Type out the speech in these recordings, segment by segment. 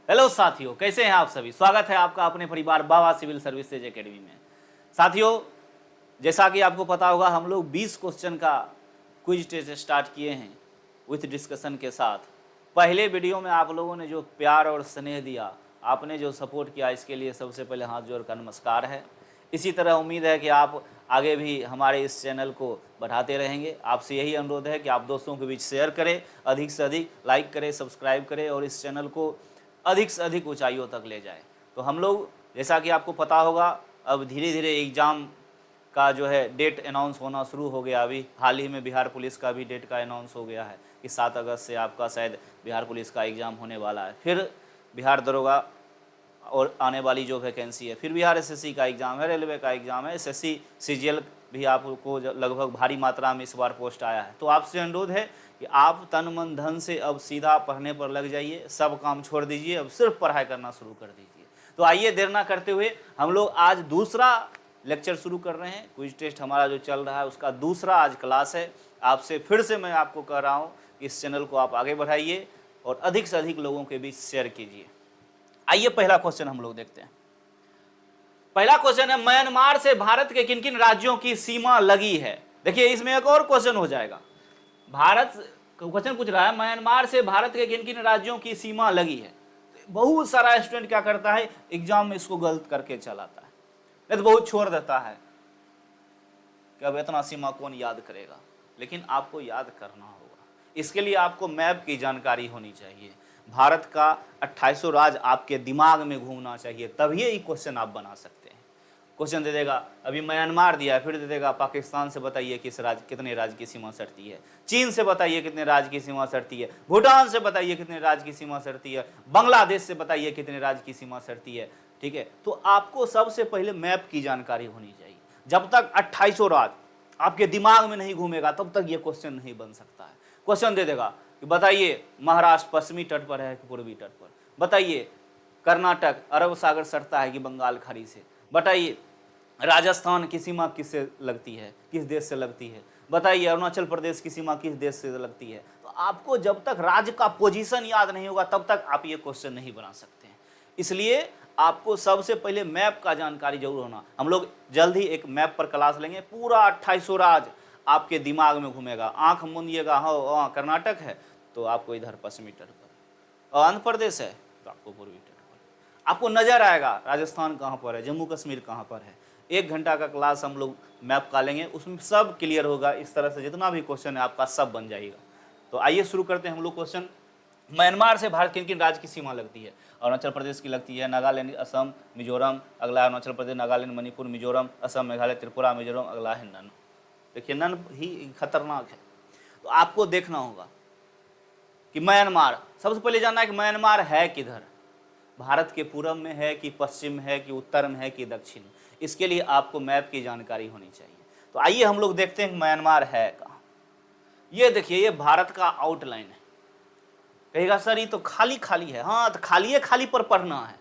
Hello साथियों, कैसे हैं आप सभी। स्वागत है आपका अपने परिवार बाबा सिविल सर्विसेज एकेडमी में। साथियों, जैसा कि आपको पता होगा, हम लोग 20 क्वेश्चन का क्विज टेस्ट स्टार्ट किए हैं विथ डिस्कशन के साथ। पहले वीडियो में आप लोगों ने जो प्यार और स्नेह दिया, आपने जो सपोर्ट किया, इसके लिए सबसे पहले हाथ जोड़कर नमस्कार है। इसी तरह उम्मीद है कि आप आगे भी हमारे इस चैनल को बढ़ाते रहेंगे। आपसे यही अनुरोध है कि आप दोस्तों के बीच शेयर करें, अधिक से अधिक लाइक करें, सब्सक्राइब करें और इस चैनल को अधिक से अधिक ऊंचाइयों तक ले जाए। तो हम लोग, जैसा कि आपको पता होगा, अब धीरे धीरे एग्ज़ाम का जो है डेट अनाउंस होना शुरू हो गया। अभी हाल ही में बिहार पुलिस का भी डेट का अनाउंस हो गया है कि 7 अगस्त से आपका शायद बिहार पुलिस का एग्ज़ाम होने वाला है। फिर बिहार दरोगा और आने वाली जो वैकेंसी है, फिर बिहार एसएससी का एग्ज़ाम है, रेलवे का एग्ज़ाम है, एसएससी सीजीएल भी आपको लगभग भारी मात्रा में इस बार पोस्ट आया है। तो आपसे अनुरोध है कि आप तन मन धन से अब सीधा पढ़ने पर लग जाइए, सब काम छोड़ दीजिए, अब सिर्फ पढ़ाई करना शुरू कर दीजिए। तो आइए देर ना करते हुए हम लोग आज दूसरा लेक्चर शुरू कर रहे हैं। क्विज टेस्ट हमारा जो चल रहा है उसका दूसरा आज क्लास है। आपसे फिर से मैं आपको कह रहा हूँ कि इस चैनल को आप आगे बढ़ाइए और अधिक से अधिक लोगों के बीच शेयर कीजिए। आइए पहला क्वेश्चन हम लोग देखते हैं। पहला क्वेश्चन है, म्यांमार से भारत के किन किन राज्यों की सीमा लगी है। देखिए, इसमें एक और क्वेश्चन हो जाएगा। भारत क्वेश्चन पूछ रहा है, म्यांमार से भारत के किन किन राज्यों की सीमा लगी है। बहुत सारा स्टूडेंट क्या करता है, एग्जाम में इसको गलत करके चलाता है, नहीं तो बहुत छोड़ देता है कि अब इतना सीमा कौन याद करेगा। लेकिन आपको याद करना होगा, इसके लिए आपको मैप की जानकारी होनी चाहिए। भारत का 2800 राज्य आपके दिमाग में घूमना चाहिए, तभी ये क्वेश्चन आप बना सकते हैं। क्वेश्चन दे देगा, अभी म्यांमार दिया है, फिर दे देगा पाकिस्तान से बताइए किस राज्य कितने राज्य की सीमा सटती है, चीन से बताइए कितने राज्य की सीमा सटती है, भूटान से बताइए कितने राज्य की सीमा सटती है, बांग्लादेश से बताइए कितने राज्य की सीमा सटती है। ठीक है, तो आपको सबसे पहले मैप की जानकारी होनी चाहिए। जब तक 2800 राज्य आपके दिमाग में नहीं घूमेगा तब तक ये क्वेश्चन नहीं बन सकता है। क्वेश्चन दे देगा कि बताइए महाराष्ट्र पश्चिमी तट पर है कि पूर्वी तट पर, बताइए कर्नाटक अरब सागर सटता है कि बंगाल खाड़ी से, बताइए राजस्थान की सीमा किससे लगती है, किस देश से लगती है, बताइए अरुणाचल प्रदेश की सीमा किस देश से लगती है। तो आपको जब तक राज्य का पोजीशन याद नहीं होगा तब तक आप ये क्वेश्चन नहीं बना सकते हैं। इसलिए आपको सबसे पहले मैप का जानकारी जरूर होना। हम लोग जल्द ही एक मैप पर क्लास लेंगे, पूरा 2800 राज्य आपके दिमाग में घूमेगा। आंख मूंदिएगा, हाँ कर्नाटक है तो आपको इधर पश्चिमी तट पर, आंध्र प्रदेश है तो आपको पूर्वी तट पर, आपको नजर आएगा राजस्थान कहाँ पर है, जम्मू कश्मीर कहाँ पर है। 1 घंटा का क्लास हम लोग मैप का लेंगे, उसमें सब क्लियर होगा। इस तरह से जितना भी क्वेश्चन है आपका सब बन जाएगा। तो आइए शुरू करते हैं हम लोग क्वेश्चन। म्यांमार से भारत किन किन राज्य की सीमा लगती है। अरुणाचल प्रदेश की लगती है, नागालैंड, असम, मिजोरम। अगला अरुणाचल प्रदेश, नागालैंड, मणिपुर, मिजोरम, असम, मेघालय, त्रिपुरा, मिजोरम। अगला है नन। देखिए नन ही खतरनाक है, तो आपको देखना होगा कि म्यांमार, सबसे पहले जानना है कि म्यांमार है किधर, भारत के पूर्व में है कि पश्चिम है कि उत्तर में है कि दक्षिण। इसके लिए आपको मैप की जानकारी होनी चाहिए। तो आइए हम लोग देखते हैं म्यांमार है कहाँ। ये देखिए, ये भारत का आउटलाइन है। कहेगा सर ये तो खाली खाली है, हाँ तो खाली खाली पर पढ़ना है,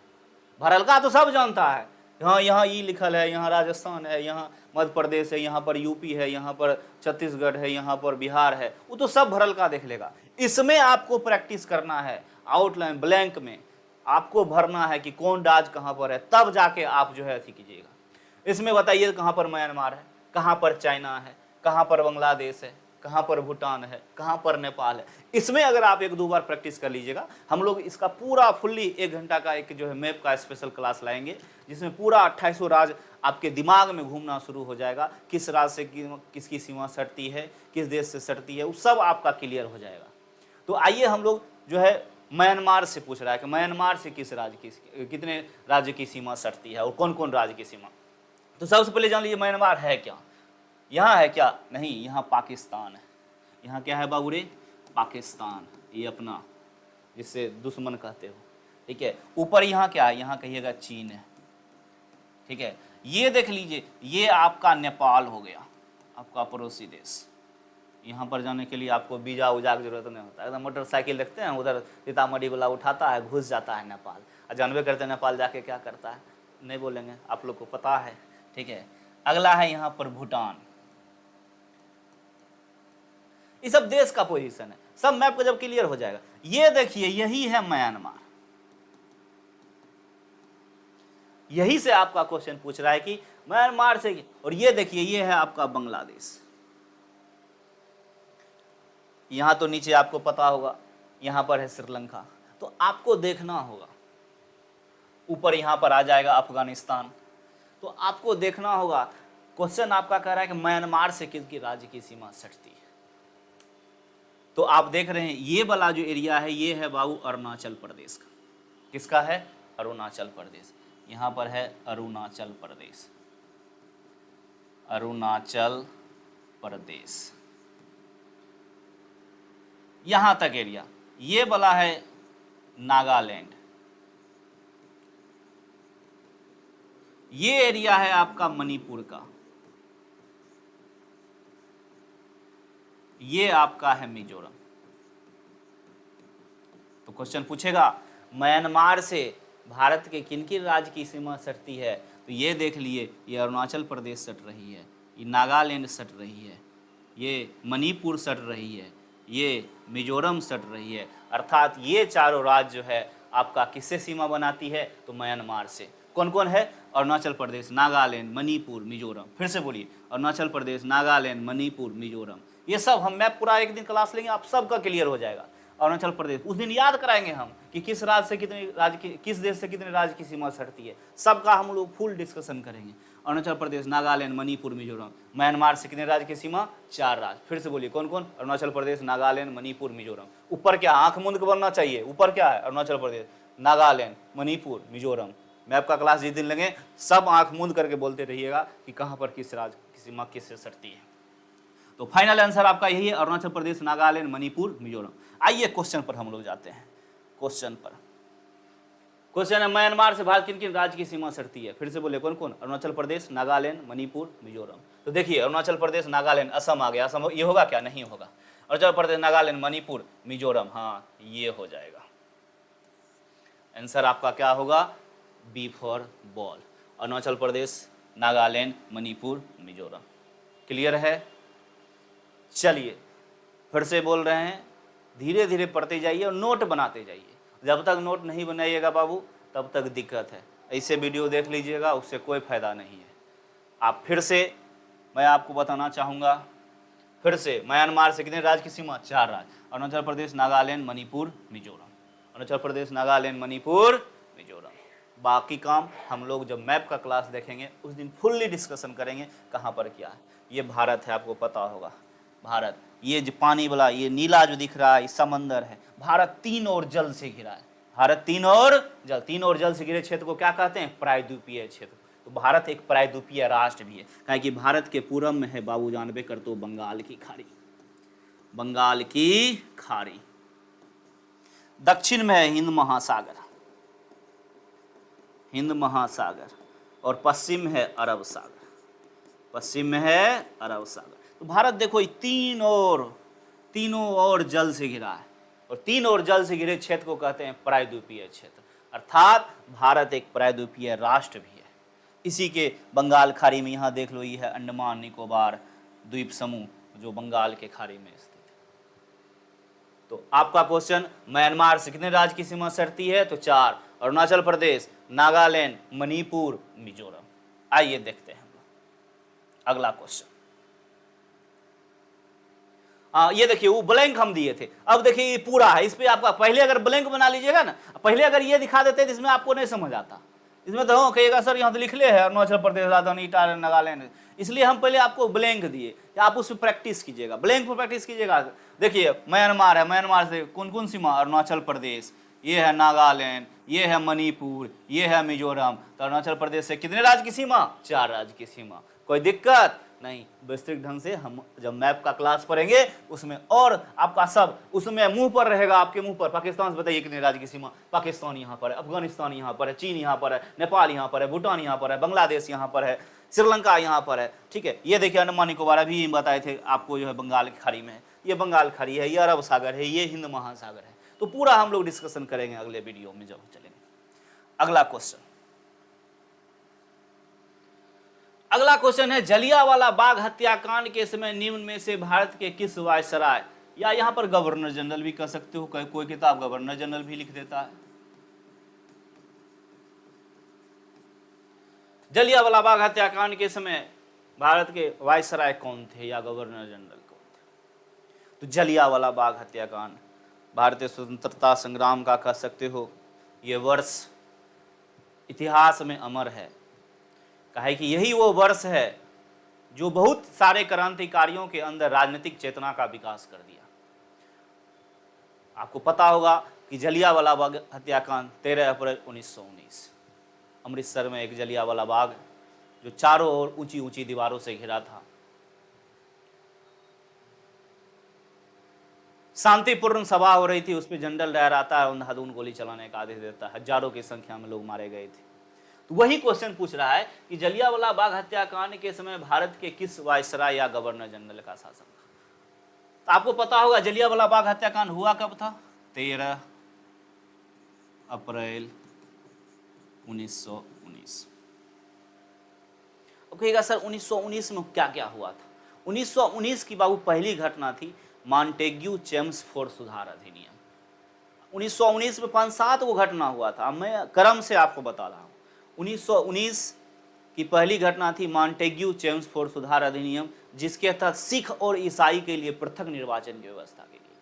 भरल का तो सब जानता है। हाँ यहाँ ये लिखल है, यहाँ राजस्थान है, यहाँ मध्य प्रदेश है, यहाँ पर यूपी है, यहाँ पर छत्तीसगढ़ है, यहाँ पर बिहार है, वो तो सब भरल का देख लेगा। इसमें आपको प्रैक्टिस करना है, आउटलाइन ब्लैंक में आपको भरना है कि कौन राज्य कहाँ पर है, तब जाके आप जो है अथी कीजिएगा। इसमें बताइए कहाँ पर म्यांमार है, कहाँ पर चाइना है, कहाँ पर बांग्लादेश है, कहाँ पर भूटान है, कहाँ पर नेपाल है। इसमें अगर आप 1-2 बार प्रैक्टिस कर लीजिएगा, हम लोग इसका पूरा फुल्ली 1 घंटा का एक जो है मैप का स्पेशल क्लास लाएंगे, जिसमें पूरा 2800 राज्य आपके दिमाग में घूमना शुरू हो जाएगा। किस राज्य से किसकी सीमा सटती है, किस देश से सटती है, वो सब आपका क्लियर हो जाएगा। तो आइए हम लोग जो है म्यांमार से पूछ रहा है कि म्यांमार से किस राज्य की कितने राज्य की सीमा सटती है और कौन कौन राज्य की सीमा। तो सबसे पहले जान लीजिए म्यांमार है क्या। यहाँ है क्या, नहीं, यहाँ पाकिस्तान है। यहाँ क्या है बाबू रे, पाकिस्तान, ये अपना जिससे दुश्मन कहते हो। ठीक है, ऊपर यहाँ क्या है, यहाँ कहिएगा चीन है। ठीक है, ये देख लीजिए, ये आपका नेपाल हो गया, आपका पड़ोसी देश। यहाँ पर जाने के लिए आपको वीजा उजा की जरूरत नहीं होता है। एकदम मोटरसाइकिल देखते हैं उधर सीतामढ़ी वाला उठाता है, घुस जाता है नेपाल। और जानबे करते हैं नेपाल जाके क्या करता है, नहीं बोलेंगे, आप लोग को पता है। ठीक है, अगला है यहाँ पर भूटान। ये सब देश का पोजीशन है, सब मैप को जब क्लियर हो जाएगा। ये देखिए, यही है म्यांमार। यही से आपका क्वेश्चन पूछ रहा है कि म्यांमार से, और ये देखिए ये है आपका बांग्लादेश। यहां तो नीचे आपको पता होगा, यहां पर है श्रीलंका, तो आपको देखना होगा। ऊपर यहां पर आ जाएगा अफगानिस्तान, तो आपको देखना होगा। क्वेश्चन आपका कह रहा है कि म्यांमार से किसकी राज्य की सीमा सटती है। तो आप देख रहे हैं ये वाला जो एरिया है ये है बाबू अरुणाचल प्रदेश का। किसका है? अरुणाचल प्रदेश। यहां पर है अरुणाचल प्रदेश, अरुणाचल प्रदेश, यहां तक एरिया। ये वाला है नागालैंड, ये एरिया है आपका मणिपुर का, ये आपका है मिजोरम। तो क्वेश्चन पूछेगा म्यांमार से भारत के किन किन राज्य की सीमा सटती है, तो ये देख लिए, ये अरुणाचल प्रदेश सट रही है, ये नागालैंड सट रही है, ये मणिपुर सट रही है, ये मिजोरम सट रही है। अर्थात ये चारों राज्य जो है आपका किससे सीमा बनाती है, तो म्यांमार से। कौन कौन है? अरुणाचल प्रदेश, नागालैंड, मणिपुर, मिजोरम। फिर से बोलिए, अरुणाचल प्रदेश, नागालैंड, मणिपुर, मिजोरम। ये सब हम मैप पूरा एक दिन क्लास लेंगे, आप सबका क्लियर हो जाएगा। अरुणाचल प्रदेश उस दिन याद कराएंगे हम कि किस राज्य से कितने राज्य की, किस देश से कितने राज्य की सीमा सटती है, सबका हम लोग फुल डिस्कशन करेंगे। अरुणाचल प्रदेश, नागालैंड, मणिपुर, मिजोरम। म्यांमार से कितने राज्य की सीमा? 4 राज्य। फिर से बोलिए कौन कौन? अरुणाचल प्रदेश, नागालैंड, मणिपुर, मिजोरम। ऊपर क्या आंख मूंद के बनना चाहिए, ऊपर क्या है? अरुणाचल प्रदेश, नागालैंड, मणिपुर, मिजोरम। मैप का क्लास जिस दिन लगे सब आंख मूंद करके बोलते रहिएगा कि कहां पर किस राज्य की सीमा किससे सटती है। तो फाइनल आंसर आपका यही है, अरुणाचल प्रदेश, नागालैंड, मणिपुर, मिजोरम। आइए क्वेश्चन पर हम लोग जाते हैं। क्वेश्चन पर क्वेश्चन है म्यांमार से भारत किन किन राज्य की सीमा सटती है। फिर से बोले कौन कौन? अरुणाचल प्रदेश, नागालैंड, मणिपुर, मिजोरम। तो देखिए अरुणाचल प्रदेश, नागालैंड, असम आ गया। असम ये होगा क्या? नहीं होगा। अरुणाचल प्रदेश, नागालैंड, मणिपुर, मिजोरम, हाँ ये हो जाएगा। आंसर आपका क्या होगा? B for ball. Arunachal Pradesh, Nagaland, Manipur, Mizoram. Clear है? चलिए फिर से बोल रहे हैं, धीरे धीरे पढ़ते जाइए और नोट बनाते जाइए। जब तक नोट नहीं बनाइएगा बाबू तब तक दिक्कत है। ऐसे वीडियो देख लीजिएगा, उससे कोई फायदा नहीं है। आप फिर से मैं आपको बताना चाहूँगा, फिर से म्यांमार से कितने राज्य की सीमा? 4 राज्य, अरुणाचल प्रदेश, नागालैंड, मणिपुर, मिजोरम। अरुणाचल प्रदेश, नागालैंड, मणिपुर, मिजोरम। बाकी काम हम लोग जब मैप का क्लास देखेंगे उस दिन फुल्ली डिस्कशन करेंगे कहाँ पर क्या है। ये भारत है, आपको पता होगा भारत। ये जो पानी वाला ये नीला जो दिख रहा है, समंदर है। भारत 3 ओर जल से घिरा है। भारत 3 ओर जल से घिरे क्षेत्र को क्या कहते हैं? प्रायद्वीपीय क्षेत्र। तो भारत एक प्रायद्वीपीय राष्ट्र भी है, क्योंकि भारत के पूरब में है बाबू जानबे कर तो बंगाल की खाड़ी, बंगाल की खाड़ी। दक्षिण में है हिंद महासागर, हिंद महासागर, और पश्चिम में है अरब सागर, पश्चिम में है अरब सागर। तो भारत देखो तीनों ओर जल से घिरा है, और 3 ओर जल से घिरे क्षेत्र को कहते हैं प्रायद्वीपीय क्षेत्र। अर्थात भारत एक प्रायद्वीपीय राष्ट्र भी है। इसी के बंगाल खाड़ी में यहाँ देख लो, ये है अंडमान निकोबार द्वीप समूह जो बंगाल के खाड़ी में स्थित है। तो आपका क्वेश्चन म्यांमार से कितने राज्य की सीमा सटती है? तो 4, अरुणाचल प्रदेश, नागालैंड, मणिपुर, मिजोरम। आइए देखते हैं हम लोग अगला क्वेश्चन। ये देखिए वो ब्लैंक हम दिए थे, अब देखिए ये पूरा है। इस पे आपका पहले अगर ब्लैंक बना लीजिएगा ना, पहले अगर ये दिखा देते जिसमें आपको नहीं समझ आता, इसमें तो कहिएगा सर यहाँ तो लिख ले है अरुणाचल प्रदेश, राजधानी ईटानगर, नागालैंड, इसलिए हम पहले आपको ब्लैंक दिए, आप उस पर प्रैक्टिस कीजिएगा, ब्लैंक पर प्रैक्टिस कीजिएगा। देखिए म्यांमार है, म्यांमार से कौन कौन सीमा? अरुणाचल प्रदेश, ये है नागालैंड, ये है मणिपुर, ये है मिजोरम। तो अरुणाचल प्रदेश से कितने राज्य की सीमा? 4 राज्य की सीमा। कोई दिक्कत नहीं, विस्तृत ढंग से हम जब मैप का क्लास पढ़ेंगे उसमें और आपका सब उसमें मुंह पर रहेगा, आपके मुंह पर। पाकिस्तान से बताइए कितने राज्य की सीमा? पाकिस्तान यहाँ पर है, अफगानिस्तान यहाँ पर है, चीन यहाँ पर है, नेपाल यहाँ पर है, भूटान यहाँ पर है, बांग्लादेश यहाँ पर है, श्रीलंका यहाँ पर है। ठीक है, ये देखिए अंडमान निकोबार अभी बताए थे आपको, जो है बंगाल की खाड़ी में है, ये बंगाल खाड़ी है, ये अरब सागर है, ये हिंद महासागर है। तो पूरा हम लोग डिस्कशन करेंगे अगले वीडियो में जब चलेंगे। अगला क्वेश्चन, अगला क्वेश्चन है जलियांवाला बाग हत्याकांड के समय निम्न में से भारत के किस वायसराय, या यहां पर गवर्नर जनरल भी कह सकते हो, कोई किताब गवर्नर जनरल भी लिख देता है। जलियांवाला बाग हत्याकांड के समय भारत के वायसराय कौन थे या गवर्नर जनरल कौन थे? तो जलियांवाला बाग हत्याकांड भारतीय स्वतंत्रता संग्राम का कह सकते हो ये वर्ष इतिहास में अमर है। कहे कि यही वो वर्ष है जो बहुत सारे क्रांतिकारियों के अंदर राजनीतिक चेतना का विकास कर दिया। आपको पता होगा कि जलियांवाला बाग हत्याकांड 13 अप्रैल 1919 अमृतसर में एक जलियांवाला बाग जो चारों ओर ऊंची ऊंची दीवारों से घिरा था। शांतिपूर्ण सभा हो रही थी, उस पर जनरल डायर आता है और अंधाधुंध गोली चलाने का आदेश देता है। हजारों की संख्या में लोग मारे गए थे। तो वही क्वेश्चन पूछ रहा है कि जलियांवाला बाग हत्याकांड के समय भारत के किस वायसराय या गवर्नर जनरल का शासन था? तो आपको पता होगा जलियांवाला बाग हत्याकांड हुआ कब था? 13 अप्रैल 1919। कहेगा सर 1919 में क्या क्या हुआ था? 1919 की बाबू पहली घटना थी मॉन्टेग्यू चेम्सफोर्ड सुधार अधिनियम। 1919 में 5-7 वो घटना हुआ था, मैं क्रम से आपको बता रहा हूँ। 1919 की पहली घटना थी मॉन्टेग्यू चेम्सफोर्ड सुधार अधिनियम, जिसके तहत सिख और ईसाई के लिए पृथक निर्वाचन की व्यवस्था की गई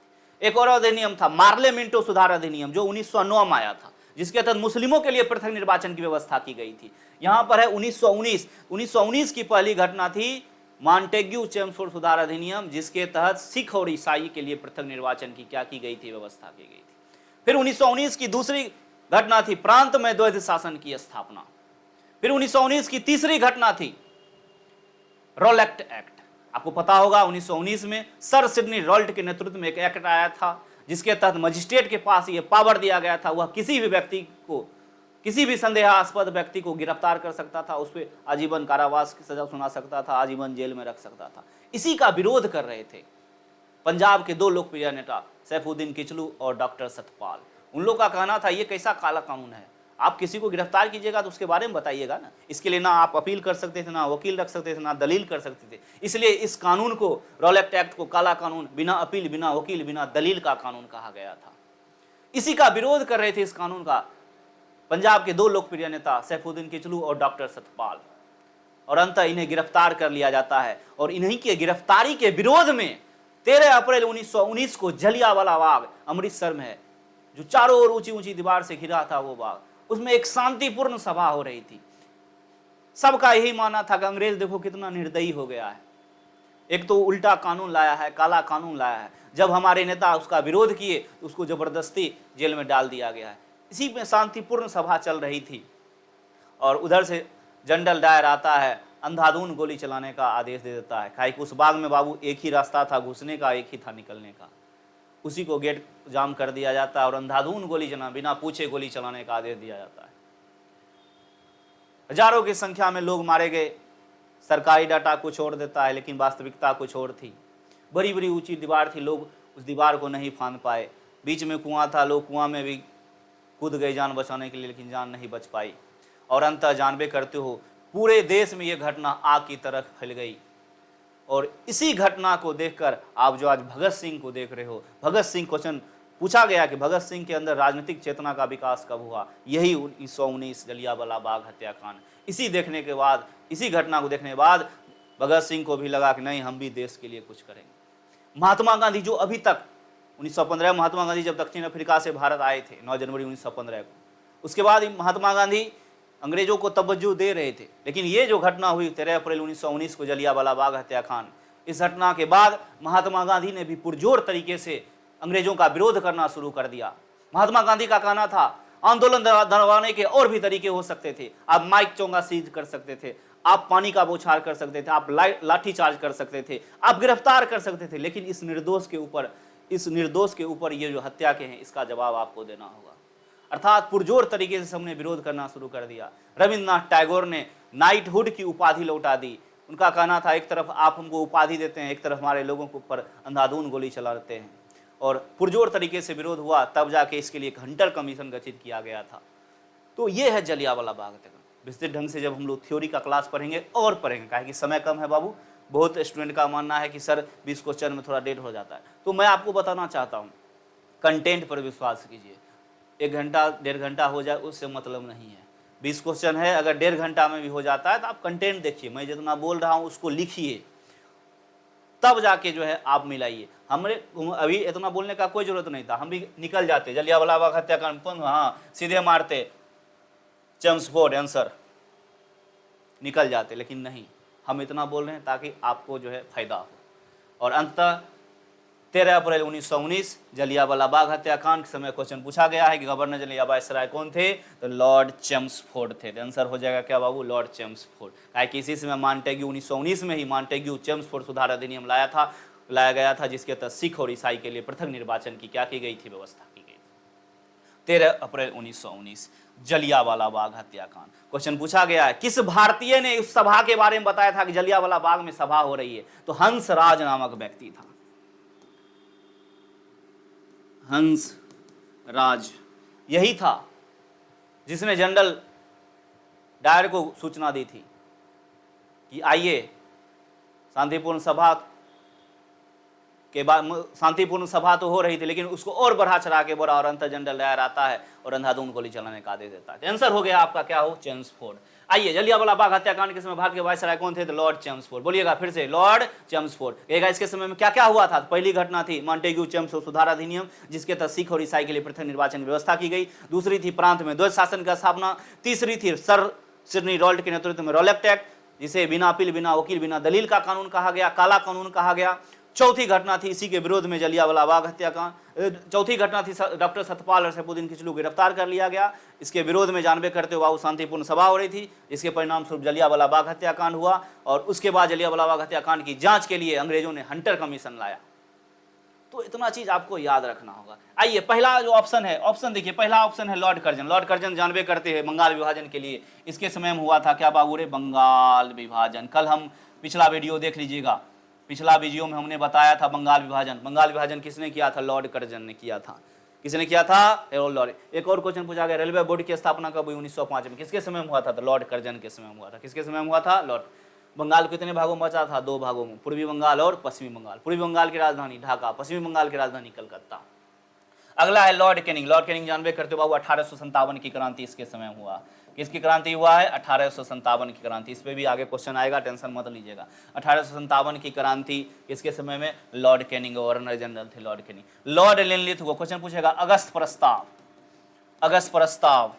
थी। एक और अधिनियम था मार्ले मिंटो सुधार अधिनियम जो 1909 में आया था, जिसके तहत मुस्लिमों के लिए पृथक निर्वाचन की व्यवस्था की गई थी। यहां पर है 1919 की पहली घटना थी मॉन्टेग्यू चेम्सफोर्ड सुधार अधिनियम, जिसके तहत सिख और ईसाई के लिए पृथक निर्वाचन की क्या की गई थी? व्यवस्था की गई थी। फिर 1919 की दूसरी घटना थी प्रांत में द्वैध शासन की स्थापना। फिर 1919 की तीसरी घटना थी रॉलेट एक्ट। आपको पता होगा 1919 में सर सिडनी रॉल्ट के नेतृत्व में एक एक्ट आया था, जिसके तहत मजिस्ट्रेट के पास यह पावर दिया गया था, वह किसी भी व्यक्ति को, किसी भी संदेहास्पद व्यक्ति को गिरफ्तार कर सकता था, उस पर आजीवन कारावास की सजा सुना सकता था, आजीवन जेल में रख सकता था। इसी का विरोध कर रहे थे पंजाब के 2 लोकप्रिय नेता सैफुद्दीन किचलू और डॉक्टर सतपाल। उन लोगों का कहना था ये कैसा काला कानून है, आप किसी को गिरफ्तार कीजिएगा तो उसके बारे में बताइएगा ना। इसके लिए ना आप अपील कर सकते थे, ना वकील रख सकते थे, ना दलील कर सकते थे। इसलिए इस कानून को, रॉलेट एक्ट को, काला कानून, बिना अपील, बिना वकील, बिना दलील का कानून कहा गया था। इसी का विरोध कर रहे थे इस कानून का पंजाब के 2 लोकप्रिय नेता सैफुद्दीन किचलू और डॉक्टर सतपाल, और अंततः इन्हें गिरफ्तार कर लिया जाता है। और इन्हीं की गिरफ्तारी के विरोध में 13 अप्रैल 1919 को जलियांवाला बाग अमृतसर में है, जो चारों ओर ऊंची ऊंची दीवार से घिरा था वो बाग, उसमें एक शांतिपूर्ण सभा हो रही थी। सबका यही मानना था कि अंग्रेज देखो कितना निर्दयी हो गया है, एक तो उल्टा कानून लाया है, काला कानून लाया है। जब हमारे नेता उसका विरोध किए तो उसको जबरदस्ती जेल में डाल दिया गया है। इसी में शांतिपूर्ण सभा चल रही थी और उधर से जनरल डायर आता है, अंधाधुंध गोली चलाने का आदेश दे देता है। काहे कि उस बाग में बाबू एक ही रास्ता था घुसने का, एक ही था निकलने का, उसी को गेट जाम कर दिया जाता है और अंधाधुंध गोली चलाना, बिना पूछे गोली चलाने का आदेश दिया जाता है। हजारों की संख्या में लोग मारे गए। सरकारी डाटा कुछ और देता है, लेकिन वास्तविकता कुछ और थी। बड़ी बड़ी ऊंची दीवार थी, लोग उस दीवार को नहीं फांद पाए। बीच में कुआं था, लोग कुआं में भी कूद गए जान बचाने के लिए, लेकिन जान नहीं बच पाई। और अंततः जानबे करते हो पूरे देश में यह घटना आग की तरह फैल गई। और इसी घटना को देखकर आप जो आज भगत सिंह को देख रहे हो, भगत सिंह क्वेश्चन पूछा गया कि भगत सिंह के अंदर राजनीतिक चेतना का विकास कब हुआ? यही 1919 जलियांवाला बाग हत्याकांड। इसी देखने के बाद, इसी घटना को देखने के बाद भगत सिंह को भी लगा कि नहीं, हम भी देश के लिए कुछ करेंगे। महात्मा गांधी जो अभी तक 1915 महात्मा गांधी जब दक्षिण अफ्रीका से भारत आए थे 9 जनवरी 1915 को, उसके बाद महात्मा गांधी अंग्रेजों को तवज्जो दे रहे थे। लेकिन ये जो घटना हुई 13 अप्रैल 1919 को जलियांवाला बाग हत्याकांड, इस घटना के बाद महात्मा गांधी ने भी पुरजोर तरीके से अंग्रेजों का विरोध करना शुरू कर दिया। महात्मा गांधी का कहना था आंदोलन दबाने के और भी तरीके हो सकते थे। आप माइक चोंगा सीज कर सकते थे, आप पानी का बौछार कर सकते थे, आप लाठी चार्ज कर सकते थे, आप गिरफ्तार कर सकते थे, लेकिन इस निर्दोष के ऊपर ये जो हत्या के हैं, इसका जवाब आपको देना होगा। अर्थात पुरजोर तरीके से हमने विरोध करना शुरू कर दिया। रविन्द्रनाथ टैगोर ने नाइटहुड की उपाधि लौटा दी। उनका कहना था एक तरफ आप हमको उपाधि देते हैं, एक तरफ हमारे लोगों के ऊपर अंधाधुंध गोली चलाते हैं। और पुरजोर तरीके से विरोध हुआ, तब जाके इसके लिए एक हंटर कमीशन गठित किया गया था। तो ये है जलियांवाला बाग हत्याकांड। विस्तृत ढंग से जब हम लोग थ्योरी का क्लास पढ़ेंगे और पढ़ेंगे, काहे कि समय कम है बाबू। बहुत स्टूडेंट का मानना है कि सर 20 क्वेश्चन में थोड़ा डेट हो जाता है, तो मैं आपको बताना चाहता हूँ कंटेंट पर विश्वास कीजिए। 1 घंटा 1.5 घंटा हो जाए उससे मतलब नहीं है। 20 क्वेश्चन है, अगर 1.5 घंटा में भी हो जाता है तो आप कंटेंट देखिए, मैं जितना बोल रहा हूँ उसको लिखिए, तब जाके जो है आप मिलाइए। हमने अभी इतना बोलने का कोई जरूरत नहीं था, हम भी निकल जाते जलियांवाला बाग हत्याकांड, हाँ सीधे मारते चेम्सफोर्ड आंसर निकल जाते, लेकिन नहीं, हम इतना बोल रहे हैं ताकि आपको जो है फायदा हो। और अंततः 13 अप्रैल 1919 जलियांवाला बाग हत्याकांड के समय क्वेश्चन पूछा गया है कि गवर्नर जनरल वायसराय कौन थे, तो लॉर्ड चेम्सफोर्ड थे। तो आंसर हो जाएगा क्या बाबू, लॉर्ड चेम्सफोर्ड। क्या कि इसी समय मॉन्टेग्यू 1919 में ही मॉन्टेग्यू चेम्सफोर्ड सुधार अधिनियम लाया गया था, जिसके तहत सिख और ईसाई के लिए पृथक निर्वाचन की क्या की गई थी, व्यवस्था की गई थी। 13 अप्रैल 1919 जलियांवाला बाग हत्याकांड। क्वेश्चन पूछा गया है किस भारतीय ने उस सभा के बारे में बताया था कि जलियांवाला बाग में सभा हो रही है, तो हंस राज नामक व्यक्ति था। हंस राज यही था जिसने जनरल डायर को सूचना दी थी कि आइए शांतिपूर्ण सभा के बाद, शांतिपूर्ण सभा तो हो रही थी लेकिन उसको और बढ़ा चढ़ा के बोला, और अंतर जनरल डायर आता है और अंधाधुंध गोली चलाने का आदेश देता है। आंसर हो गया आपका क्या हो, चेम्सफोर्ड। आइए जलियांवाला बाग हत्याकांड के समय भारत के वायसराय कौन थे, तो लॉर्ड चेम्सफोर्ड। बोलिएगा फिर से, लॉर्ड चेम्सफोर्ड। कहेगा इसके समय में क्या क्या हुआ था, पहली घटना थी मॉन्टेग्यू चेम्सफोर्ड सुधार अधिनियम, जिसके तहत सिख और ईसाई के लिए पृथक निर्वाचन की व्यवस्था की गई। दूसरी थी प्रांत में द्वैत शासन का स्थापना। तीसरी थी सर सिडनी रॉल्ट के नेतृत्व में रॉलेक्ट एक्ट, जिसे बिना अपील, बिना वकील, बिना दलील का कानून कहा गया, काला कानून कहा गया। चौथी घटना थी इसी के विरोध में जलियांवाला बाग हत्याकांड। चौथी घटना थी डॉक्टर सत्यपाल और सैफुद्दीन किचलू गिरफ्तार कर लिया गया। इसके विरोध में जानबे करते हुए शांतिपूर्ण सभा हो रही थी, इसके परिणाम स्वरूप जलियांवाला बाग हत्याकांड हुआ। और उसके बाद जलियांवाला बाग हत्याकांड की जांच के लिए अंग्रेजों ने हंटर कमीशन लाया। तो इतना चीज आपको याद रखना होगा। आइए पहला जो ऑप्शन है, ऑप्शन देखिए, पहला ऑप्शन है लॉर्ड कर्जन। लॉर्ड कर्जन जानबे करते हैं बंगाल विभाजन के लिए, इसके समय में हुआ था क्या बाबू रे, बंगाल विभाजन। कल हम पिछला वीडियो देख लीजिएगा, पिछला वीडियो में हमने बताया था बंगाल विभाजन। बंगाल विभाजन किसने किया था, लॉर्ड कर्जन ने किया था। किसने किया था, लॉर्ड। एक और क्वेश्चन पूछा गया, रेलवे बोर्ड की स्थापना कब हुई, 1905 में। किसके समय में हुआ था, तो लॉर्ड कर्जन के समय में हुआ था। किसके समय में हुआ था, लॉर्ड। बंगाल कितने भागों में बचा था, 2 भागों में, पूर्वी बंगाल और पश्चिमी बंगाल। पूर्वी बंगाल की राजधानी ढाका, पश्चिमी बंगाल की राजधानी कलकत्ता। अगला है लॉर्ड कैनिंग। लॉर्ड कैनिंग जानबे करते हो बाबू 1857 की क्रांति इसके समय हुआ। किसकी क्रांति हुआ है, 1857 की क्रांति। इस पे भी आगे क्वेश्चन आएगा, टेंशन मत लीजिएगा। 1857 की क्रांति किसके समय में, लॉर्ड कैनिंग, गवर्नर जनरल थे लॉर्ड कैनिंग। लॉर्ड लिनलिथ क्वेश्चन पूछेगा, अगस्त प्रस्ताव। अगस्त प्रस्ताव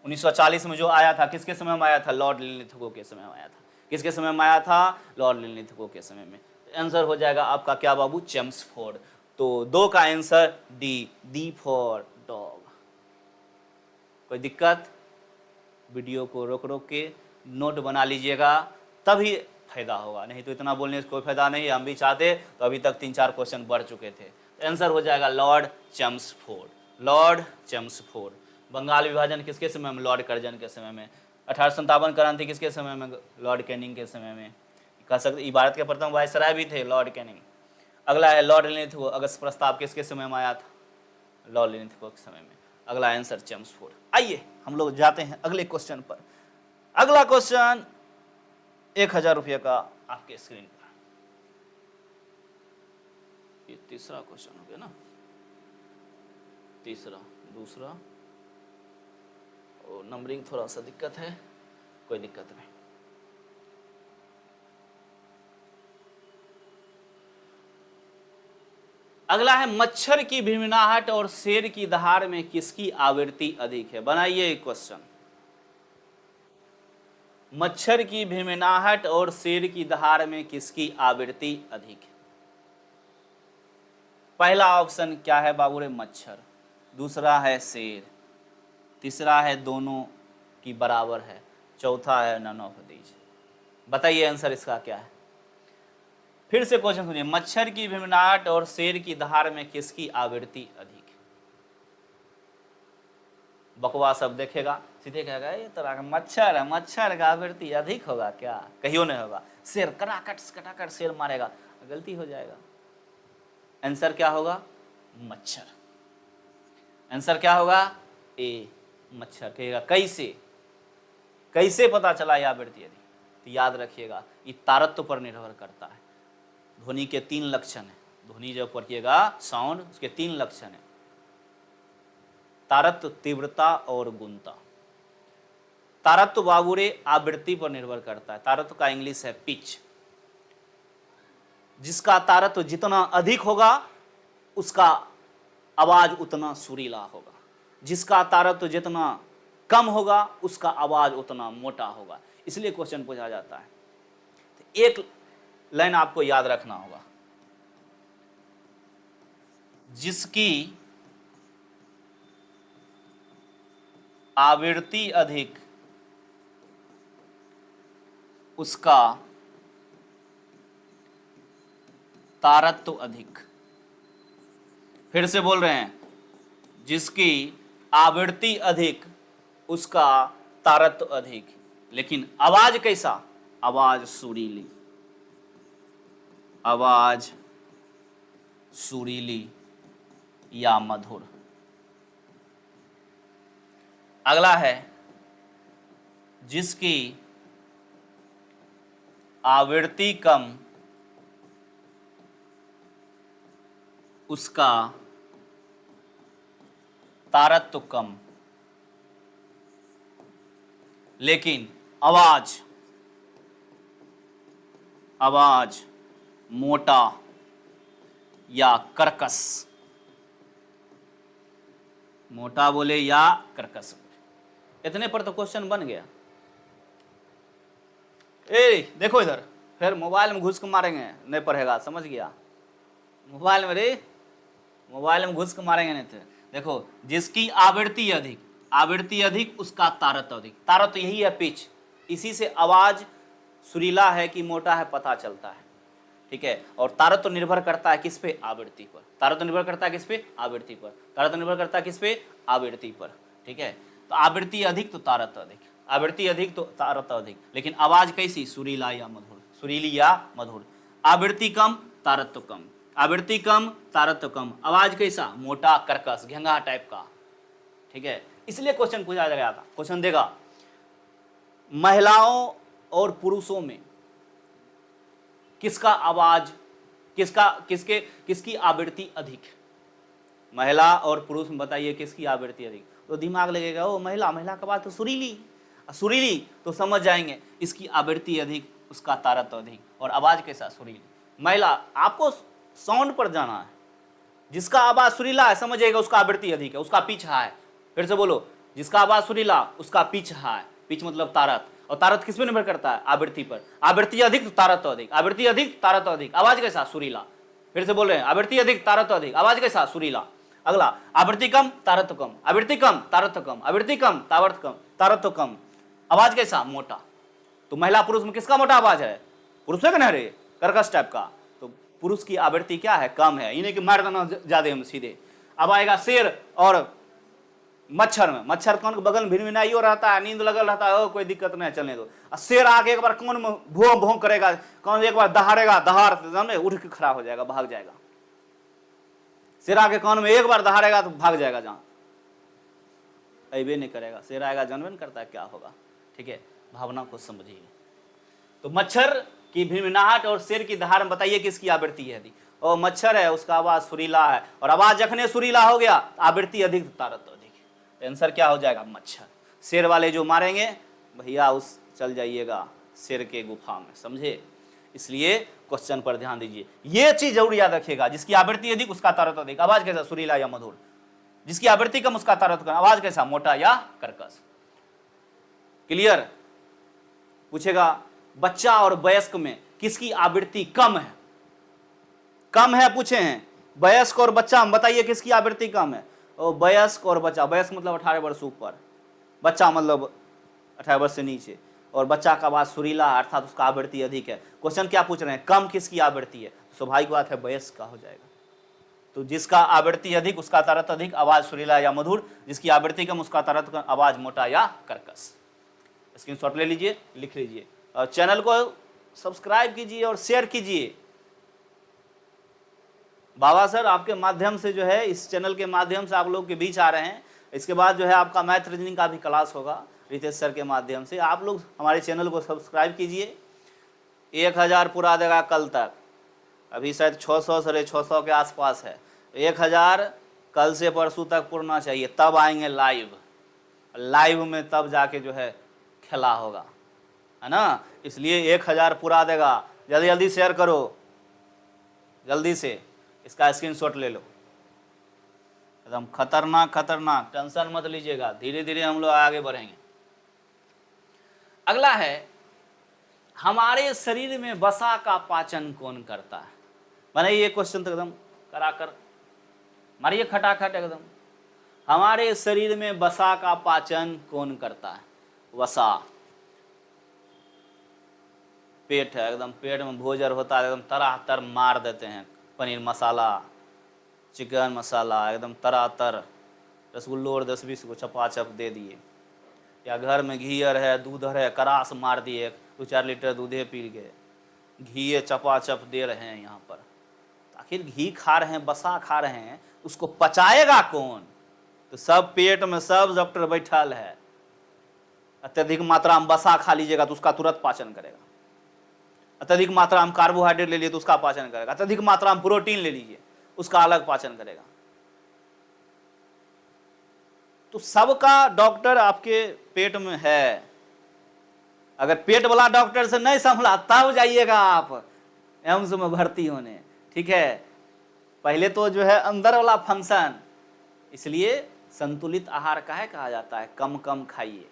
1940 में जो आया था, किसके समय में आया था, लॉर्ड लिनलिथ के समय में आया था। किसके समय में आया था, लॉर्ड लिनलिथ के समय में। आंसर हो जाएगा आपका क्या बाबू, चेम्सफोर्ड। तो 2 का आंसर डी फॉर डॉग। कोई दिक्कत, वीडियो को रोक रोक के नोट बना लीजिएगा, तभी फायदा होगा, नहीं तो इतना बोलने से कोई फायदा नहीं है। हम भी चाहते तो अभी तक 3-4 क्वेश्चन बढ़ चुके थे। आंसर हो जाएगा lord Chelmsford. Lord Chelmsford. Bengal विभाजन किसके समय में, लॉर्ड कर्जन के समय में। 1857 क्रांति किसके समय में, लॉर्ड कैनिंग के समय में। कह सकते भारत के प्रथम वायसराय भी थे लॉर्ड कैनिंग। अगला है लॉर्ड लिनलिथ। अगस्त प्रस्ताव किसके समय में आया था, लॉर्ड लिनलिथ के समय में। अगला आंसर चेम्सफोर्ड। आइए हम लोग जाते हैं अगले क्वेश्चन पर। अगला क्वेश्चन 1000 रुपये का आपके स्क्रीन पर। ये तीसरा क्वेश्चन हो गया ना, तीसरा, दूसरा, और नंबरिंग थोड़ा सा दिक्कत है, कोई दिक्कत नहीं। अगला है मच्छर की भिनभिनाहट और शेर की दहाड़ में किसकी आवृत्ति अधिक है। बनाइए एक क्वेश्चन। मच्छर की भिनभिनाहट और शेर की दहाड़ में किसकी आवृत्ति अधिक है। पहला ऑप्शन क्या है बाबू रे, मच्छर। दूसरा है शेर। तीसरा है दोनों की बराबर है। चौथा है नन ऑफ दीज। बताइए आंसर इसका क्या है। फिर से क्वेश्चन सुनिए, मच्छर की भिनभिनाहट और शेर की दहाड़ में किसकी आवृत्ति अधिक है। बकवास अब देखेगा, सीधे कहेगा ये तरह का मच्छर है, मच्छर का आवृत्ति अधिक होगा क्या, कहियो नहीं होगा। शेर कटाकट शेर मारेगा, गलती हो जाएगा। आंसर क्या होगा, मच्छर। आंसर क्या होगा, ए मच्छर। कहेगा कैसे, कैसे पता चला यह आवृत्ति अधिक, तो याद रखिएगा ये तारत्व पर निर्भर करता है। ध्वनि के 3 लक्षण है, ध्वनि जब पढ़िएगा साउंड, उसके 3 लक्षण है, तारत्व, तीव्रता और गुणता। तारत्व बाबूरे आवृत्ति पर निर्भर करता है। तारत्व का इंग्लिश है पिच। जिसका तारत्व जितना अधिक होगा उसका आवाज उतना सुरीला होगा, जिसका तारत्व जितना कम होगा उसका आवाज उतना मोटा होगा। इसलिए क्वेश्चन पूछा जाता है। तो एक लाइन आपको याद रखना होगा, जिसकी आवृत्ति अधिक उसका तारत्व अधिक। फिर से बोल रहे हैं, जिसकी आवृत्ति अधिक उसका तारत्व अधिक, लेकिन आवाज कैसा? आवाज सुरीली, आवाज सुरीली या मधुर। अगला है, जिसकी आवृत्ति कम उसका तारत्व कम, लेकिन आवाज मोटा या कर्कश। मोटा बोले या कर्कश बोले। इतने पर तो क्वेश्चन बन गया। ए देखो इधर, फिर मोबाइल में घुस के मारेंगे, नहीं पढ़ेगा, समझ गया? मोबाइल में रे, मोबाइल में घुस के मारेंगे नहीं तो। देखो, जिसकी आवृत्ति अधिक उसका तारत्व अधिक। तारत्व यही है पिच, इसी से आवाज सुरीला है कि मोटा है पता चलता है, ठीक है। और तारत्व निर्भर करता है किस पे? आवृत्ति पर। तारत्व निर्भर करता है किस पे? आवृत्ति पर। तारत्व निर्भर करता है किस पे? आवृत्ति पर, ठीक है। तो आवृत्ति अधिक तो तारत्व अधिक, आवृत्ति अधिक तो तारत्व अधिक, लेकिन आवाज कैसी? सुरीला या मधुर, सुरीली या मधुर। आवृत्ति कम तारत्व कम, आवृत्ति कम तारत्व कम, आवाज कैसा? मोटा कर्कश घेंगा टाइप का, ठीक है। इसलिए क्वेश्चन पूछा गया था। क्वेश्चन देगा, महिलाओं और पुरुषों में किसका आवाज किसकी आवृत्ति अधिक? महिला और पुरुष में बताइए किसकी आवृत्ति अधिक? तो दिमाग लगेगा, ओ महिला का बात तो सुरीली तो समझ जाएंगे, इसकी आवृत्ति अधिक उसका तारत्व अधिक, और आवाज कैसा? सुरीली। महिला, आपको साउंड पर जाना है, जिसका आवाज सुरीला है समझिएगा उसका आवृत्ति अधिक है, उसका पिच हाई। फिर से बोलो, जिसका आवाज सुरीला उसका पिच हाई, पिच मतलब तारत, और तारत किस पे निर्भर करता है? आवृत्ति पर। आवृत्ति अधिक तो तारत्व अधिक, आवृत्ति अधिक तारत्व अधिक, आवाज कैसा? सुरीला। फिर से बोल रहे हैं, आवृत्ति अधिक तारत्व अधिक, आवाज कैसा? सुरीला। अगला, आवृत्ति कम तारत्व कम, आवृत्ति कम तारत्व कम, आवृत्ति कम तारत्व कम, आवाज कैसा? मोटा। तो महिला पुरुष में किसका मोटा आवाज है? पुरुष है ना रे, कर्कश टाइप का। तो पुरुष की आवृत्ति क्या है? कम है, इन्हें कि मार देना ज्यादा हम सीधे। अब आएगा शेर और मच्छर में। मच्छर कौन बगल में भिनभिनाइयो रहता है, नींद लगल रहता है, कोई दिक्कत नहीं, चलने दो। शेर आके एक बार कौन में भों भों करेगा, कौन एक बार दहाड़ेगा, दहाड़ उठ के खड़ा हो जाएगा, भाग जाएगा। शेर आके कान में एक बार दहाड़ेगा तो भाग जाएगा, जहां अबे नहीं करेगा। शेर आएगा, जानवे नहीं करता क्या होगा, ठीक है। भावना को समझिए। तो मच्छर की भिनभिनाहट और शेर की दहाड़ में बताइए किसकी आवृत्ति है अधिक? और मच्छर है, उसका आवाज सुरीला है, और आवाज जखने सुरीला हो गया आवृत्ति अधिक तारत्व अधिक, आंसर क्या हो जाएगा? मच्छर। शेर वाले जो मारेंगे भैया उस चल जाइएगा शेर के गुफा में, समझे? इसलिए क्वेश्चन पर ध्यान दीजिए, ये चीज जरूर याद रखिएगा। जिसकी आवृत्ति अधिक उसका तारत्व अधिक, आवाज कैसा? सुरीला या मधुर। जिसकी आवृत्ति कम उसका तारत्व कम, आवाज कैसा? मोटा या कर्कश। क्लियर? पूछेगा, बच्चा और वयस्क में किसकी आवृत्ति कम है? कम है पूछे हैं। वयस्क और बच्चा में बताइए किसकी आवृत्ति कम है? और वयस्क और बच्चा, वयस्क मतलब 18 वर्ष ऊपर, बच्चा मतलब 18 वर्ष से नीचे, और बच्चा का आवाज सुरीला है अर्थात उसका आवृत्ति अधिक है। क्वेश्चन क्या पूछ रहे हैं? कम किसकी आवृत्ति है? स्वाभाविक बात है वयस्क का हो जाएगा। तो जिसका आवृत्ति अधिक उसका तारत्व अधिक, आवाज सुरीला या मधुर। जिसकी आवृत्ति कम उसका तारत्व कम, आवाज मोटा या कर्कश। स्क्रीनशॉट ले लीजिए, लिख लीजिए, और चैनल को सब्सक्राइब कीजिए और शेयर कीजिए। बाबा सर आपके माध्यम से जो है, इस चैनल के माध्यम से आप लोग के बीच आ रहे हैं। इसके बाद जो है आपका मैथ रीजनिंग का भी क्लास होगा रितेश सर के माध्यम से। आप लोग हमारे चैनल को सब्सक्राइब कीजिए। 1000 पूरा देगा कल तक, अभी शायद 600 600 के आसपास है। 1000 कल से परसों तक पूर्णा चाहिए, तब आएंगे लाइव में, तब जाके जो है खेला होगा, है ना। इसलिए 1000 पूरा देगा। जल्दी जल्दी शेयर करो, जल्दी से इसका स्क्रीनशॉट ले लो। एकदम खतरनाक खतरनाक, टेंशन मत लीजिएगा, धीरे धीरे हम लोग आगे बढ़ेंगे। अगला है, हमारे शरीर में वसा का पाचन कौन करता है। मैंने ये क्वेश्चन तो एकदम कराकर मारिए खटाखट एकदम। हमारे शरीर में वसा का पाचन कौन करता है। वसा पेट है, एकदम पेट में भोजन होता है, एकदम तरह तर मार देते हैं। पनीर मसाला, चिकन मसाला, एकदम तरह तर रसगुल्लो और 10-20 को चपाचप दे दिए, या घर में घीयर है, दूध है, करास मार दिए, 2-4 लीटर दूधे पी गए, घी चपाचप दे रहे हैं यहाँ पर। आखिर घी खा रहे हैं, वसा खा रहे हैं, उसको पचाएगा कौन। तो सब पेट में सब डॉक्टर बैठल है। अत्यधिक मात्रा में वसा खा लीजिएगा तो उसका तुरंत पाचन करेगा। अत्यधिक मात्रा में कार्बोहाइड्रेट ले लिए तो उसका पाचन करेगा। अत्यधिक मात्रा में प्रोटीन ले लीजिए, उसका अलग पाचन करेगा। तो सबका डॉक्टर आपके पेट में है। अगर पेट वाला डॉक्टर से नहीं संभला तब जाइएगा आप एम्स में भर्ती होने, ठीक है। पहले तो जो है अंदर वाला फंक्शन, इसलिए संतुलित आहार काहे कहा जाता है, कम कम खाइए।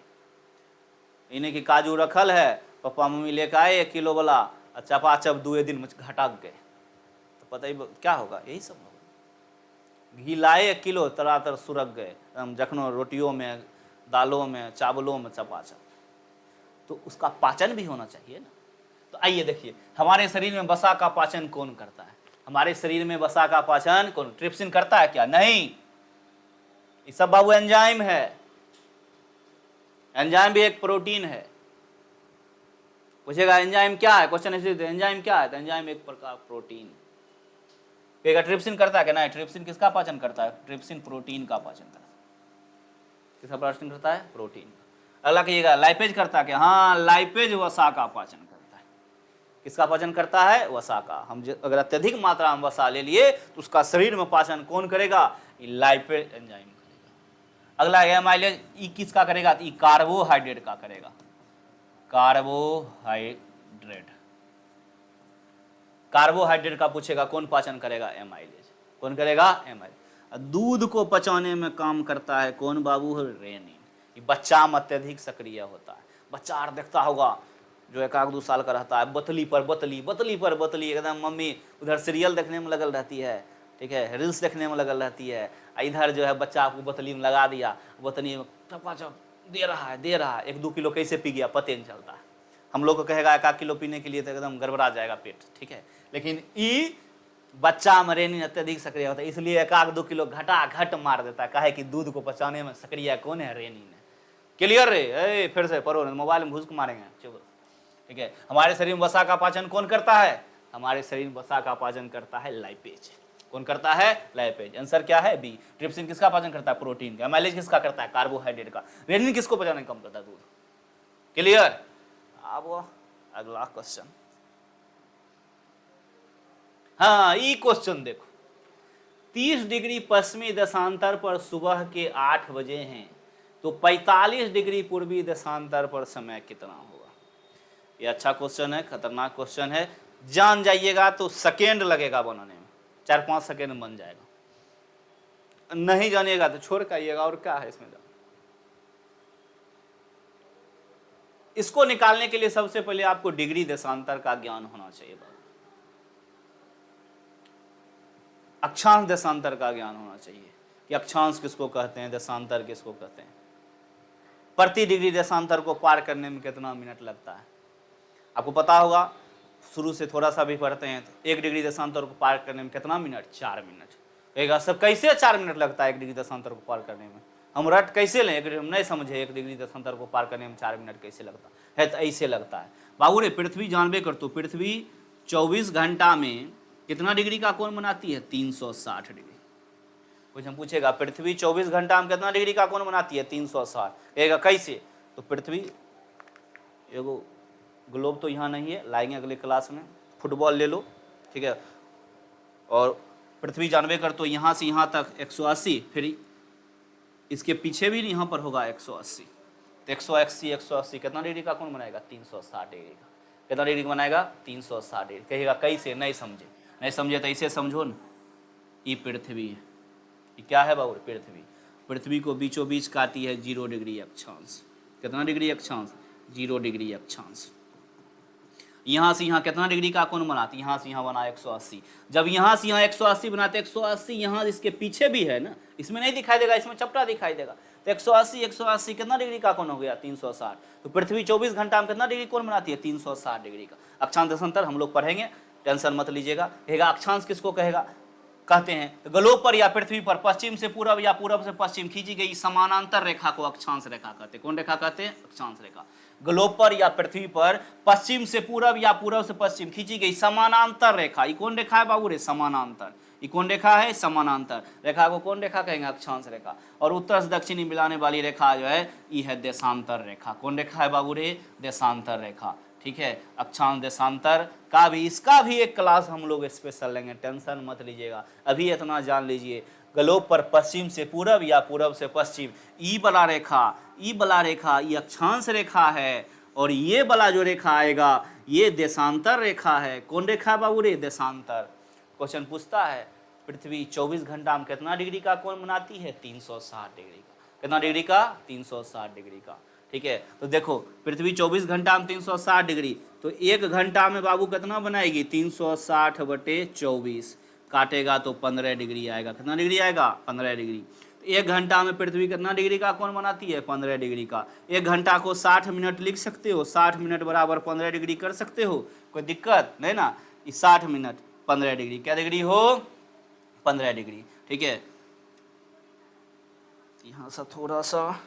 इन्हें की काजू रखल है, पापा मम्मी लेकर आए 1 किलो वाला, चपाचप 2 दिन में घटक गए, तो पता ही क्या होगा, यही सब होगा। घी लाए 1 किलो, तरातर सुरक गए, जखनो रोटियों में, दालों में, चावलों में चपाचप। तो उसका पाचन भी होना चाहिए ना। तो आइए देखिए, हमारे शरीर में वसा का पाचन कौन करता है। हमारे शरीर में वसा का पाचन कौन, ट्रिप्सिन करता है क्या, नहीं। ये सब बाबू एंजाइम है। एंजाइम भी एक प्रोटीन है। पूछेगा एंजाइम क्या है, क्वेश्चन ऐसे एंजाइम क्या है, तो एंजाइम एक प्रकार प्रोटीन। कहेगा ट्रिप्सिन करता है क्या, नहीं। ट्रिप्सिन किसका पाचन करता है, ट्रिप्सिन प्रोटीन का पाचन करता है। किसका पाचन करता है, प्रोटीन। अगला कहिएगा लाइपेज करता है क्या, हाँ, लाइपेज वसा का पाचन करता है। किसका पाचन करता है, वसा का। हम अगर अत्यधिक मात्रा में वसा ले लिए तो उसका शरीर में पाचन कौन करेगा, लाइपेज एंजाइम करेगा। अगला एमाइलेज, ई किसका करेगा, तो ई कार्बोहाइड्रेट का करेगा। कार्बोहाइड्रेट, कार्बोहाइड्रेट का पूछेगा कौन पाचन करेगा, एमाइलेज। कौन करेगा, एमाइलेज। दूध को पचाने में काम करता है कौन बाबू, रेनिन। बच्चा में अत्यधिक सक्रिय होता है। बच्चा और देखता होगा जो 1-2 साल का रहता है, बतली पर बतली, बतली पर बतली, एकदम मम्मी उधर सीरियल देखने में लगल रहती है, ठीक है, रील्स देखने में लगल रहती है, इधर जो है बच्चा आपको बतली में लगा दिया, बतली में चपाचप दे रहा है। 1-2 किलो कैसे पी गया पता नहीं चलता है। हम लोग को कहेगा 1 किलो पीने के लिए तो एकदम गड़बड़ा जाएगा पेट, ठीक है। लेकिन ई बच्चा में रेनिन अत्यधिक सक्रिय होता है, इसलिए 1-2 किलो घटा-घट मार देता है। काहे कि दूध को पचाने में सक्रिय कौन है, रेनिन है। क्लियर रे, फिर से पढ़ो, मोबाइल में घुस मारेंगे, चलो, ठीक है। हमारे शरीर में वसा का पाचन कौन करता है, हमारे शरीर में वसा का पाचन करता है लाइपेज। कौन करता है, लाइपेज। आंसर क्या है, बी। ट्रिप्सिन किसका पाचन करता है, प्रोटीन का। एमाइलेज किसका करता है, कार्बोहाइड्रेट का। रेनिन किसको पचाने में कम करता है, दूध। क्लियर। अब अगला क्वेश्चन, हाँ, ये क्वेश्चन देखो। 30 डिग्री पश्चिमी देशांतर पर सुबह के 8 बजे हैं, तो 45 डिग्री पूर्वी देशांतर पर समय कितना होगा। ये अच्छा क्वेश्चन है, खतरनाक क्वेश्चन है। जान जाइएगा तो सेकेंड लगेगा बनाने में, 4-5 सेकेंड में बन जाएगा। नहीं जानिएगा तो छोड़ कर आइएगा, और क्या है इसमें। इसको निकालने के लिए सबसे पहले आपको डिग्री देशांतर का ज्ञान होना चाहिए, अक्षांश देशांतर का ज्ञान होना चाहिए कि अक्षांश किसको कहते हैं, देशांतर किसको कहते हैं। प्रति डिग्री देशांतर को पार करने में कितना मिनट लगता है आपको पता होगा, शुरू से थोड़ा सा भी पढ़ते हैं तो 1 डिग्री देशांतर को पार करने में कितना मिनट, 4 मिनट। कहेगा सब कैसे 4 मिनट लगता है 1 डिग्री देशांतर को पार करने में, हम रट कैसे लें, हम नहीं समझे 1 डिग्री देशांतर को पार करने में 4 मिनट कैसे लगता है। तो ऐसे लगता है बाबू रे, पृथ्वी जानबे कर, तो पृथ्वी 24 घंटा में कितना डिग्री का कोण बनाती है, 360 डिग्री। कुछ हम पूछेगा पृथ्वी 24 घंटा में कितना डिग्री का कोण बनाती है, 360। कहेगा कैसे, तो पृथ्वी, एगो ग्लोब तो यहाँ नहीं है, लाएंगे अगले क्लास में, फुटबॉल ले लो, ठीक है, और पृथ्वी जानबे कर तो यहाँ से यहाँ तक 180, फिर इसके पीछे भी यहाँ पर होगा 180, तो 180 180 कितना डिग्री का कोण बनाएगा? 360 डिग्री का। कितना डिग्री का बनाएगा? 360 डिग्री। कहिएगा कैसे? नहीं समझे, नहीं समझे तो ऐसे समझो न, ये पृथ्वी है, ये क्या है बाबू? पृथ्वी। पृथ्वी को बीचों बीच काटी है 0 डिग्री अक्षांश। कितना डिग्री अक्षांश? 0 डिग्री अक्षांश। यहाँ से यहाँ कितना डिग्री का कोण बनाती? यहाँ से यहाँ बना 180। जब यहाँ से यहाँ 180 बनाते, 180 यहाँ इसके पीछे भी है ना, इसमें नहीं दिखाई देगा, इसमें चपटा दिखाई देगा। तो 180 180 कितना डिग्री का कोण हो गया? 360। तो पृथ्वी 24 घंटा में कितना डिग्री कोण बनाती है? 360 डिग्री का। अक्षांश देशांतर हम लोग पढ़ेंगे, टेंशन मत लीजिएगा। कहेगा अक्षांश किसको कहेगा कहते हैं? तो ग्लोब पर या पृथ्वी पर पश्चिम से पूरब या पूरब से पश्चिम खींची गई समानांतर रेखा को अक्षांश रेखा कहते हैं। कौन रेखा कहते हैं? अक्षांश रेखा। ग्लोब पर या पृथ्वी पर पश्चिम से पूरब या पूरब से पश्चिम खींची गई समानांतर रेखा, ये कौन रेखा है बाबू रे? समानांतर। ये कौन रेखा है? समानांतर रेखा को कौन रेखा कहेंगे? अक्षांश रेखा। और उत्तर से दक्षिणी मिलाने वाली रेखा जो है ये है देशांतर रेखा। कौन रेखा है बाबू रे? देशांतर रेखा। ठीक है, अक्षांश देशांतर का भी, इसका भी एक क्लास हम लोग स्पेशल लेंगे, टेंशन मत लीजिएगा। अभी इतना जान लीजिए, ग्लोब पर पश्चिम से पूरब या पूरब से पश्चिम ई वाला रेखा ये अक्षांश रेखा है, और ये वाला जो रेखा आएगा ये देशांतर रेखा है। कौन रेखा है बाबू रे? देशांतर। क्वेश्चन पूछता है पृथ्वी 24 घंटा में कितना डिग्री का कोण बनाती है? 360 डिग्री का। कितना डिग्री का? 360 डिग्री का। ठीक है, तो देखो पृथ्वी 24 घंटा में 360 डिग्री, तो 1 घंटा में बाबू कितना बनाएगी? 360/24 काटेगा तो 15 डिग्री आएगा। कितना डिग्री आएगा? 15 डिग्री। तो 1 घंटा में पृथ्वी कितना डिग्री का कोण बनाती है? 15 डिग्री का। 1 घंटा को 60 मिनट लिख सकते हो, 60 मिनट बराबर 15 डिग्री कर सकते हो, कोई दिक्कत नहीं ना। 60 मिनट 15 डिग्री, क्या डिग्री हो? 15 डिग्री। ठीक है, यहाँ से थोड़ा सा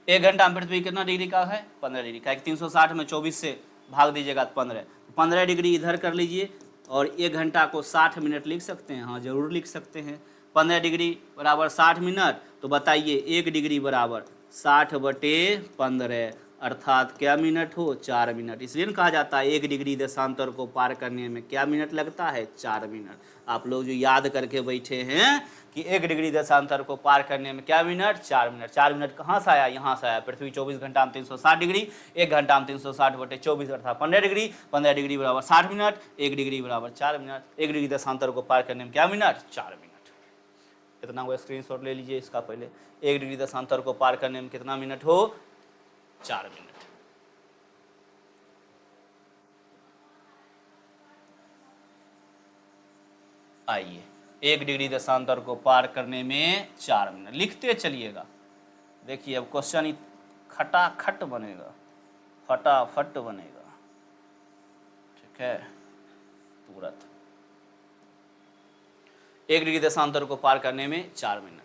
1 घंटा में पृथ्वी कितना डिग्री का है? 15 डिग्री का। 360 में 24 से भाग दीजिएगा तो 15 डिग्री इधर कर लीजिए, और 1 घंटा को 60 मिनट लिख सकते हैं। हाँ जरूर लिख सकते हैं। 15 डिग्री बराबर 60 मिनट, तो बताइए 1 डिग्री बराबर 60/15 अर्थात क्या मिनट हो? 4 मिनट। इसलिए कहा जाता है 1 डिग्री देशांतर को पार करने में क्या मिनट लगता है? 4 मिनट। आप लोग जो याद करके बैठे हैं कि 1 डिग्री देशांतर को पार करने में क्या मिनट? 4 मिनट। 4 मिनट कहाँ से आया? यहाँ से आया। पृथ्वी 24 घंटा में 360 डिग्री, 1 घंटा में 360/24 अर्थात 15 डिग्री। 15 डिग्री बराबर 60 मिनट, 1 डिग्री बराबर 4 मिनट। 1 डिग्री देशांतर को पार करने में क्या मिनट? 4 मिनट। कितना हुआ? स्क्रीनशॉट ले लीजिए इसका पहले। 1 डिग्री देशांतर को पार करने में कितना मिनट हो? 4 मिनट। आइए, 1 डिग्री देशांतर को पार करने में 4 मिनट। लिखते चलिएगा। देखिए अब क्वेश्चन खटाखट बनेगा, फटाफट बनेगा। ठीक है, तुरंत 1 डिग्री देशांतर को पार करने में 4 मिनट।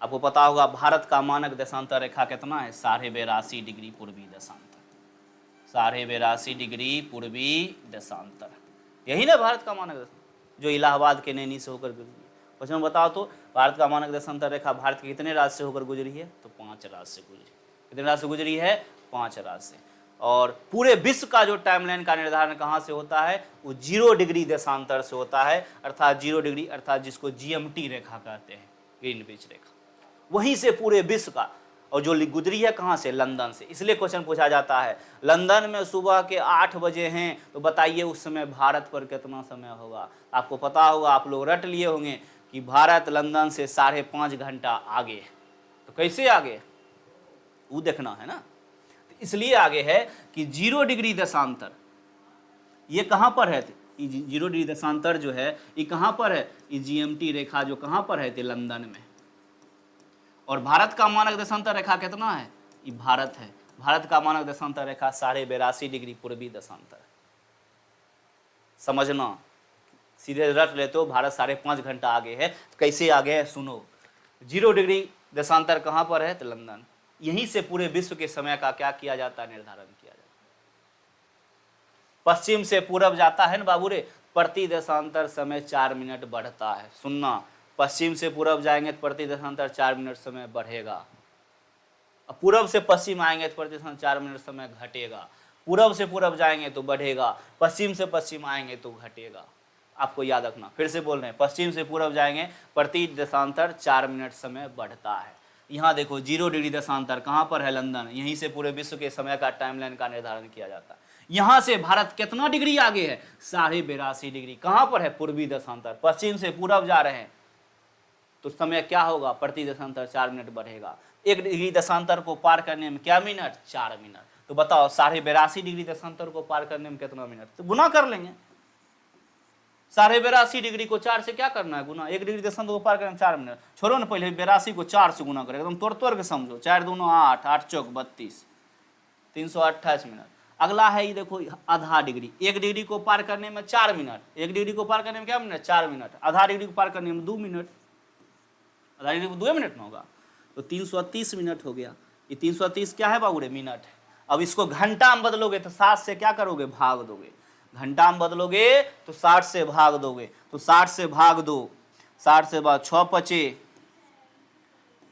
आपको पता होगा भारत का मानक देशांतर रेखा कितना है? 82.5 डिग्री पूर्वी देशांतर। 82.5 डिग्री पूर्वी देशांतर, यही ना भारत का मानक देशांतर, जो इलाहाबाद के नैनी से होकर गुजरी है। क्वेश्चन बताओ तो, भारत का मानक देशांतर रेखा भारत के कितने राज्य से होकर गुजरी है? तो 5 राज्य से गुजरी। कितने राज्य से गुजरी है? 5 राज्य से। और पूरे विश्व का जो टाइमलाइन का निर्धारण कहाँ से होता है? वो 0 डिग्री देशांतर से होता है, अर्थात 0 डिग्री, अर्थात जिसको GMT रेखा कहते हैं, ग्रीनविच रेखा, वहीं से पूरे विश्व का। और जो गुजरी है कहाँ से? लंदन से। इसलिए क्वेश्चन पूछा जाता है लंदन में सुबह के 8 बजे हैं, तो बताइए उस समय भारत पर कितना समय होगा? आपको पता होगा, आप लोग रट लिए होंगे कि भारत लंदन से 5.5 घंटा आगे है। तो कैसे आगे? वो देखना है ना। तो इसलिए आगे है कि 0 डिग्री देशांतर ये कहाँ पर है? 0 डिग्री देशांतर जो है ये कहाँ पर है? ये GMT रेखा जो कहाँ पर है? लंदन में। और भारत का मानक देशांतर रेखा कितना है? ये भारत है। भारत का मानक देशांतर रेखा 82.5 डिग्री पूर्वी देशांतर। समझना, सीधे रट लेते हो भारत 5.5 घंटा आगे है। कैसे आगे है सुनो। 0 डिग्री देशांतर कहाँ पर है? तो लंदन। यहीं से पूरे विश्व के समय का क्या किया जाता है? निर्धारण किया जाता है। पश्चिम से पूरब जाता है ना बाबू रे, प्रति देशांतर समय 4 मिनट बढ़ता है। सुनना, पश्चिम से पूरब जाएंगे तो प्रति देशांतर 4 मिनट समय बढ़ेगा। अब पूरब से पश्चिम आएंगे तो प्रति देशांतर 4 मिनट समय घटेगा। पूरब से पूरब जाएंगे तो बढ़ेगा, पश्चिम से पश्चिम आएंगे तो घटेगा। आपको याद रखना, फिर से बोल रहे हैं, पश्चिम से पूरब जाएंगे प्रति देशांतर 4 मिनट समय बढ़ता है। यहाँ देखो 0 डिग्री देशांतर कहाँ पर है? लंदन। यहीं से पूरे विश्व के समय का टाइमलाइन का निर्धारण किया जाता है। यहाँ से भारत कितना डिग्री आगे है? 82.5 डिग्री। कहाँ पर है? पूर्वी देशांतर। पश्चिम से पूरब जा रहे हैं तो समय क्या होगा? प्रति देशांतर 4 मिनट बढ़ेगा। 1 डिग्री देशांतर को पार करने में क्या मिनट? 4 मिनट। तो बताओ 82.5 डिग्री देशांतर को पार करने में कितना मिनट? तो गुना कर लेंगे। 82.5 डिग्री को 4 से क्या करना है? गुना। 1 डिग्री देशांतर को पार करने में 4 मिनट। छोड़ो ना, पहले 82 को 4 से गुना करें, एकदम तोड़ तोड़ के समझो। 4 दूनो 8, 8 चौक 32, 328 मिनट। अगला है ये देखो आधा डिग्री। 1 डिग्री को पार करने में 4 मिनट। 1 डिग्री को पार करने में क्या मिनट? 4 मिनट। आधा डिग्री को पार करने में 2 मिनट। आधा डिग्री में 2 मिनट में होगा तो 330 मिनट हो गया। ये 330 क्या है बाबू रे? मिनट है। अब इसको घंटा में बदलोगे तो 7 से क्या करोगे? भाग दोगे। घंटा में बदलोगे तो 60 से भाग दोगे, तो 60 से भाग दो। 60 से भाग 6 पचे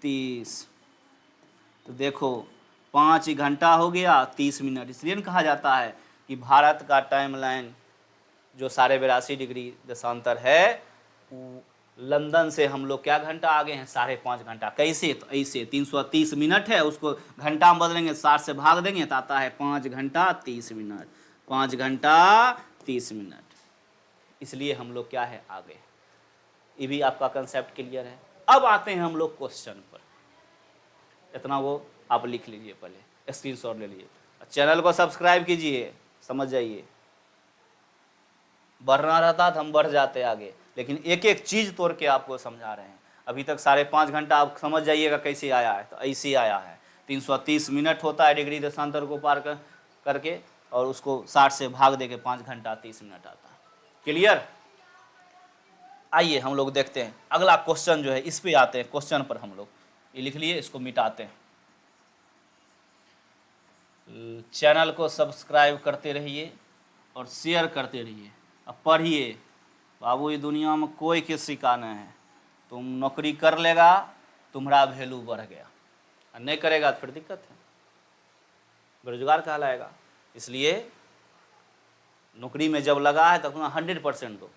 30, तो देखो 5 घंटा हो गया 30 मिनट। इसलिए न कहा जाता है कि भारत का टाइमलाइन जो 82.5 डिग्री देशांतर है, लंदन से हम लोग क्या घंटा आगे हैं? 5.5 घंटा। कैसे? तो ऐसे 330 मिनट है, उसको घंटा में बदलेंगे, 60 से भाग देंगे तो आता है 5 घंटा 30 मिनट। 5 घंटा 30 मिनट। इसलिए हम लोग क्या है? आगे। ये भी आपका कंसेप्ट क्लियर है। अब आते हैं हम लोग क्वेश्चन पर। इतना वो आप लिख लीजिए, पहले स्क्रीनशॉट ले लीजिए, चैनल को सब्सक्राइब कीजिए, समझ जाइए। बढ़ना रहता तो हम बढ़ जाते आगे, लेकिन एक एक चीज तोड़ के आपको समझा रहे हैं। अभी तक 5.5 घंटा आप समझ जाइएगा कैसे आया है। तो ऐसे आया है। 330 मिनट होता है डिग्री देशांतर को पार करके, और उसको 60 से भाग दे के 5 घंटा 30 मिनट आता है। क्लियर? आइए हम लोग देखते हैं अगला क्वेश्चन जो है, इस पे आते हैं। क्वेश्चन पर हम लोग ये लिख लिए, इसको मिटाते हैं। चैनल को सब्सक्राइब करते रहिए और शेयर करते रहिए। अब पढ़िए बाबू, ये दुनिया में कोई किसी का नहीं है। तुम नौकरी कर लेगा, तुम्हारा वैल्यू बढ़ गया, और नहीं करेगा तो फिर दिक्कत है, बेरोजगार कहलाएगा। इसलिए नौकरी में जब लगा है तो अपना 100% दो,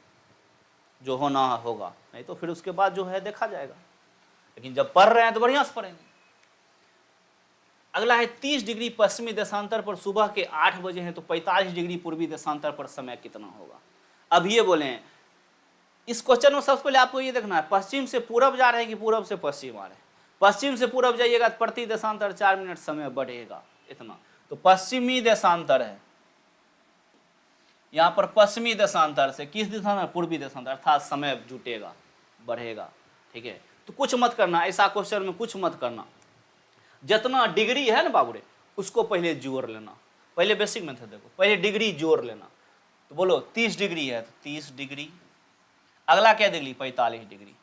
जो होना होगा, नहीं तो फिर उसके बाद जो है देखा जाएगा। लेकिन जब पढ़ रहे हैं तो बढ़िया से पढ़ेंगे। अगला है 30 डिग्री पश्चिमी देशांतर पर सुबह के 8 बजे हैं तो 45 डिग्री पूर्वी देशांतर पर समय कितना होगा? अब ये बोले, इस क्वेश्चन में सबसे पहले आपको ये देखना है पश्चिम से पूरब जा रहे हैं कि पूरब से पश्चिम आ रहे हैं। पश्चिम से पूरब जाइएगा तो प्रति देशांतर 4 मिनट समय बढ़ेगा, इतना। तो पश्चिमी देशांतर है, यहाँ पर पश्चिमी देशांतर से किस देशांतर? पूर्वी देशांतर, अर्थात समय जुटेगा, बढ़ेगा। ठीक है, तो कुछ मत करना, ऐसा क्वेश्चन में कुछ मत करना। जितना डिग्री है ना बाबू रे, उसको पहले जोड़ लेना। पहले बेसिक मेथड देखो, पहले डिग्री जोड़ लेना। तो बोलो 30 डिग्री है तो 30 डिग्री, अगला क्या डिग्री? 45 डिग्री।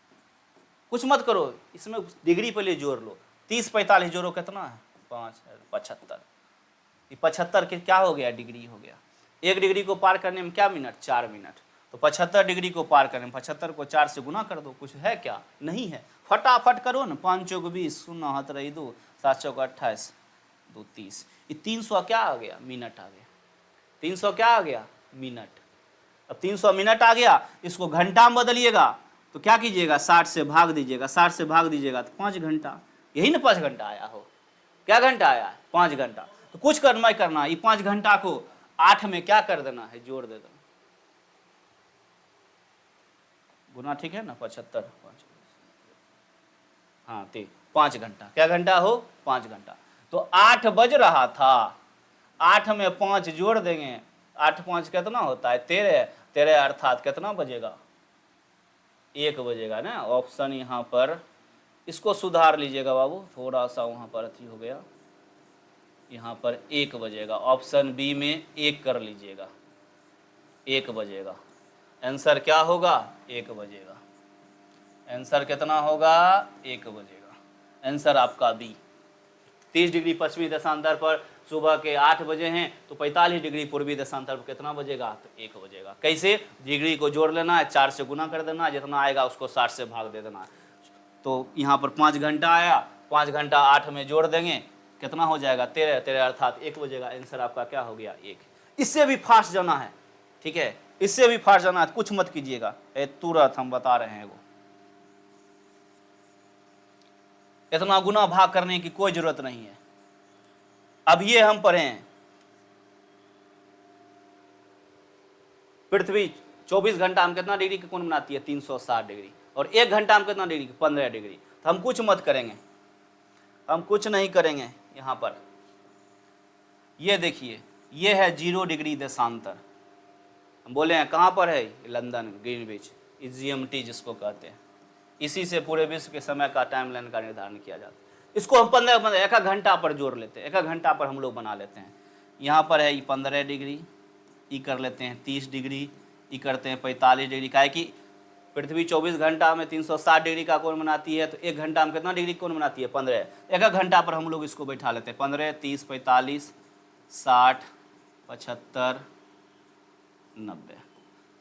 कुछ मत करो, इसमें डिग्री पहले जोड़ लो। 30 45 जोड़ो, कितना है? 5 75। ये 75 के क्या हो गया? डिग्री हो गया। 1 डिग्री को पार करने में क्या मिनट? 4 मिनट। तो 75 डिग्री को पार करने में 75 को 4 से गुना कर दो। कुछ है क्या? नहीं है। फटाफट करो ना। 5 चौक 20, 0 हाथ रही 2, 7 चौक 28, 2 30। ये 300 क्या आ गया? मिनट आ गया। 300 क्या आ गया? मिनट। अब 300 मिनट आ गया, इसको घंटा में बदलिएगा तो क्या कीजिएगा? 60 से भाग दीजिएगा। 60 से भाग दीजिएगा तो 5 घंटा। यही ना 5 घंटा आया हो। क्या घंटा आया है? 5 घंटा। तो कुछ करना ही करना, ये 5 घंटा को 8 में क्या कर देना है? जोड़ दे देना। गुना ठीक है ना? 75 5, हाँ 5 घंटा। क्या घंटा हो? 5 घंटा। तो 8 बज रहा था, 8 में 5 जोड़ देंगे, 8 5 कितना होता है? 13। 13 अर्थात कितना बजेगा? 1 बजेगा ना। ऑप्शन यहाँ पर इसको सुधार लीजिएगा बाबू, थोड़ा सा वहाँ पर अथी हो गया। यहाँ पर 1 बजेगा। ऑप्शन बी में 1 कर लीजिएगा, 1 बजेगा। आंसर क्या होगा? 1 बजेगा। आंसर कितना होगा? 1 बजेगा। आंसर आपका बी। 30 डिग्री पश्चिमी देशांतर पर सुबह के 8 बजे हैं तो 45 डिग्री पूर्वी देशांतर पर कितना बजेगा? तो 1 बजेगा। कैसे? डिग्री को जोड़ लेना है, 4 से गुना कर देना है, जितना आएगा उसको 60 से भाग दे देना है। तो यहाँ पर 5 घंटा आया, 5 घंटा 8 में जोड़ देंगे, कितना हो जाएगा? 13। 13 अर्थात 1 बजेगा। आंसर आपका क्या हो गया? 1। इससे भी फास्ट जाना है, ठीक है? इससे भी फास्ट जाना है, कुछ मत कीजिएगा, तुरंत हम बता रहे हैं। वो इतना गुना भाग करने की कोई जरूरत नहीं है। अब ये हम पढ़े हैं, पृथ्वी 24 घंटा में कितना डिग्री का कोण बनाती है? 360 डिग्री। और 1 घंटा में कितना डिग्री? 15 डिग्री। तो हम कुछ मत करेंगे, हम कुछ नहीं करेंगे। यहां पर ये देखिए, ये है 0 डिग्री देशांतर। हम बोले हैं कहां पर है? लंदन, ग्रीनविच, GMT जिसको कहते हैं। इसी से पूरे विश्व के समय का टाइमलाइन का निर्धारण किया जाता है। इसको हम 15 एक घंटा पर जोड़ लेते हैं, एक घंटा पर हम लोग बना लेते हैं। यहाँ पर है 15 डिग्री, ई कर लेते हैं 30 डिग्री, ई करते हैं 45 डिग्री। काहे कि पृथ्वी 24 घंटा में 360 डिग्री का कोण बनाती है, तो 1 घंटा में कितना डिग्री कोण बनाती है? 15। एक घंटा पर हम लोग इसको बैठा लेते हैं। 15, 30, 45, 60, 75, 90।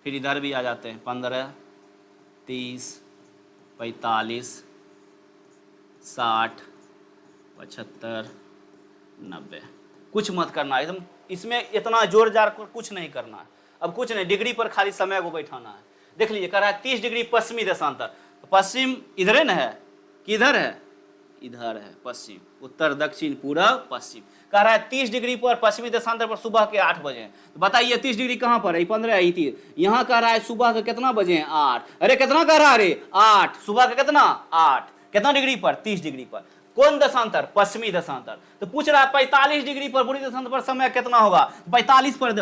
फिर इधर भी आ जाते हैं, 15, 30, 45, 60, 75, 90। कुछ मत करना, एकदम इसमें इतना जोर जार कुछ नहीं करना है। अब कुछ नहीं, डिग्री पर खाली समय को बैठाना है। देख लीजिए, कह रहा है 30 डिग्री पश्चिमी देशांतर। तो पश्चिम इधर न है कि इधर है? इधर है पश्चिम, उत्तर, दक्षिण, पूरब, पश्चिम। कह रहा है 30 डिग्री पर पश्चिमी देशांतर पर सुबह के 8 बजे। तो बताइए 30 डिग्री कहां पर है? 15 है, 30। यहाँ कह रहा है सुबह के कितना बजे हैं? 8। अरे कितना कह रहा है? अरे 8। सुबह के कितना? 8। कितना डिग्री पर? 30 डिग्री पर। कौन देशांतर? पश्चिमी देशांतर। तो पूछ रहा है 45 डिग्री पर पूर्वी देशांतर पर समय कितना होगा? 45 पर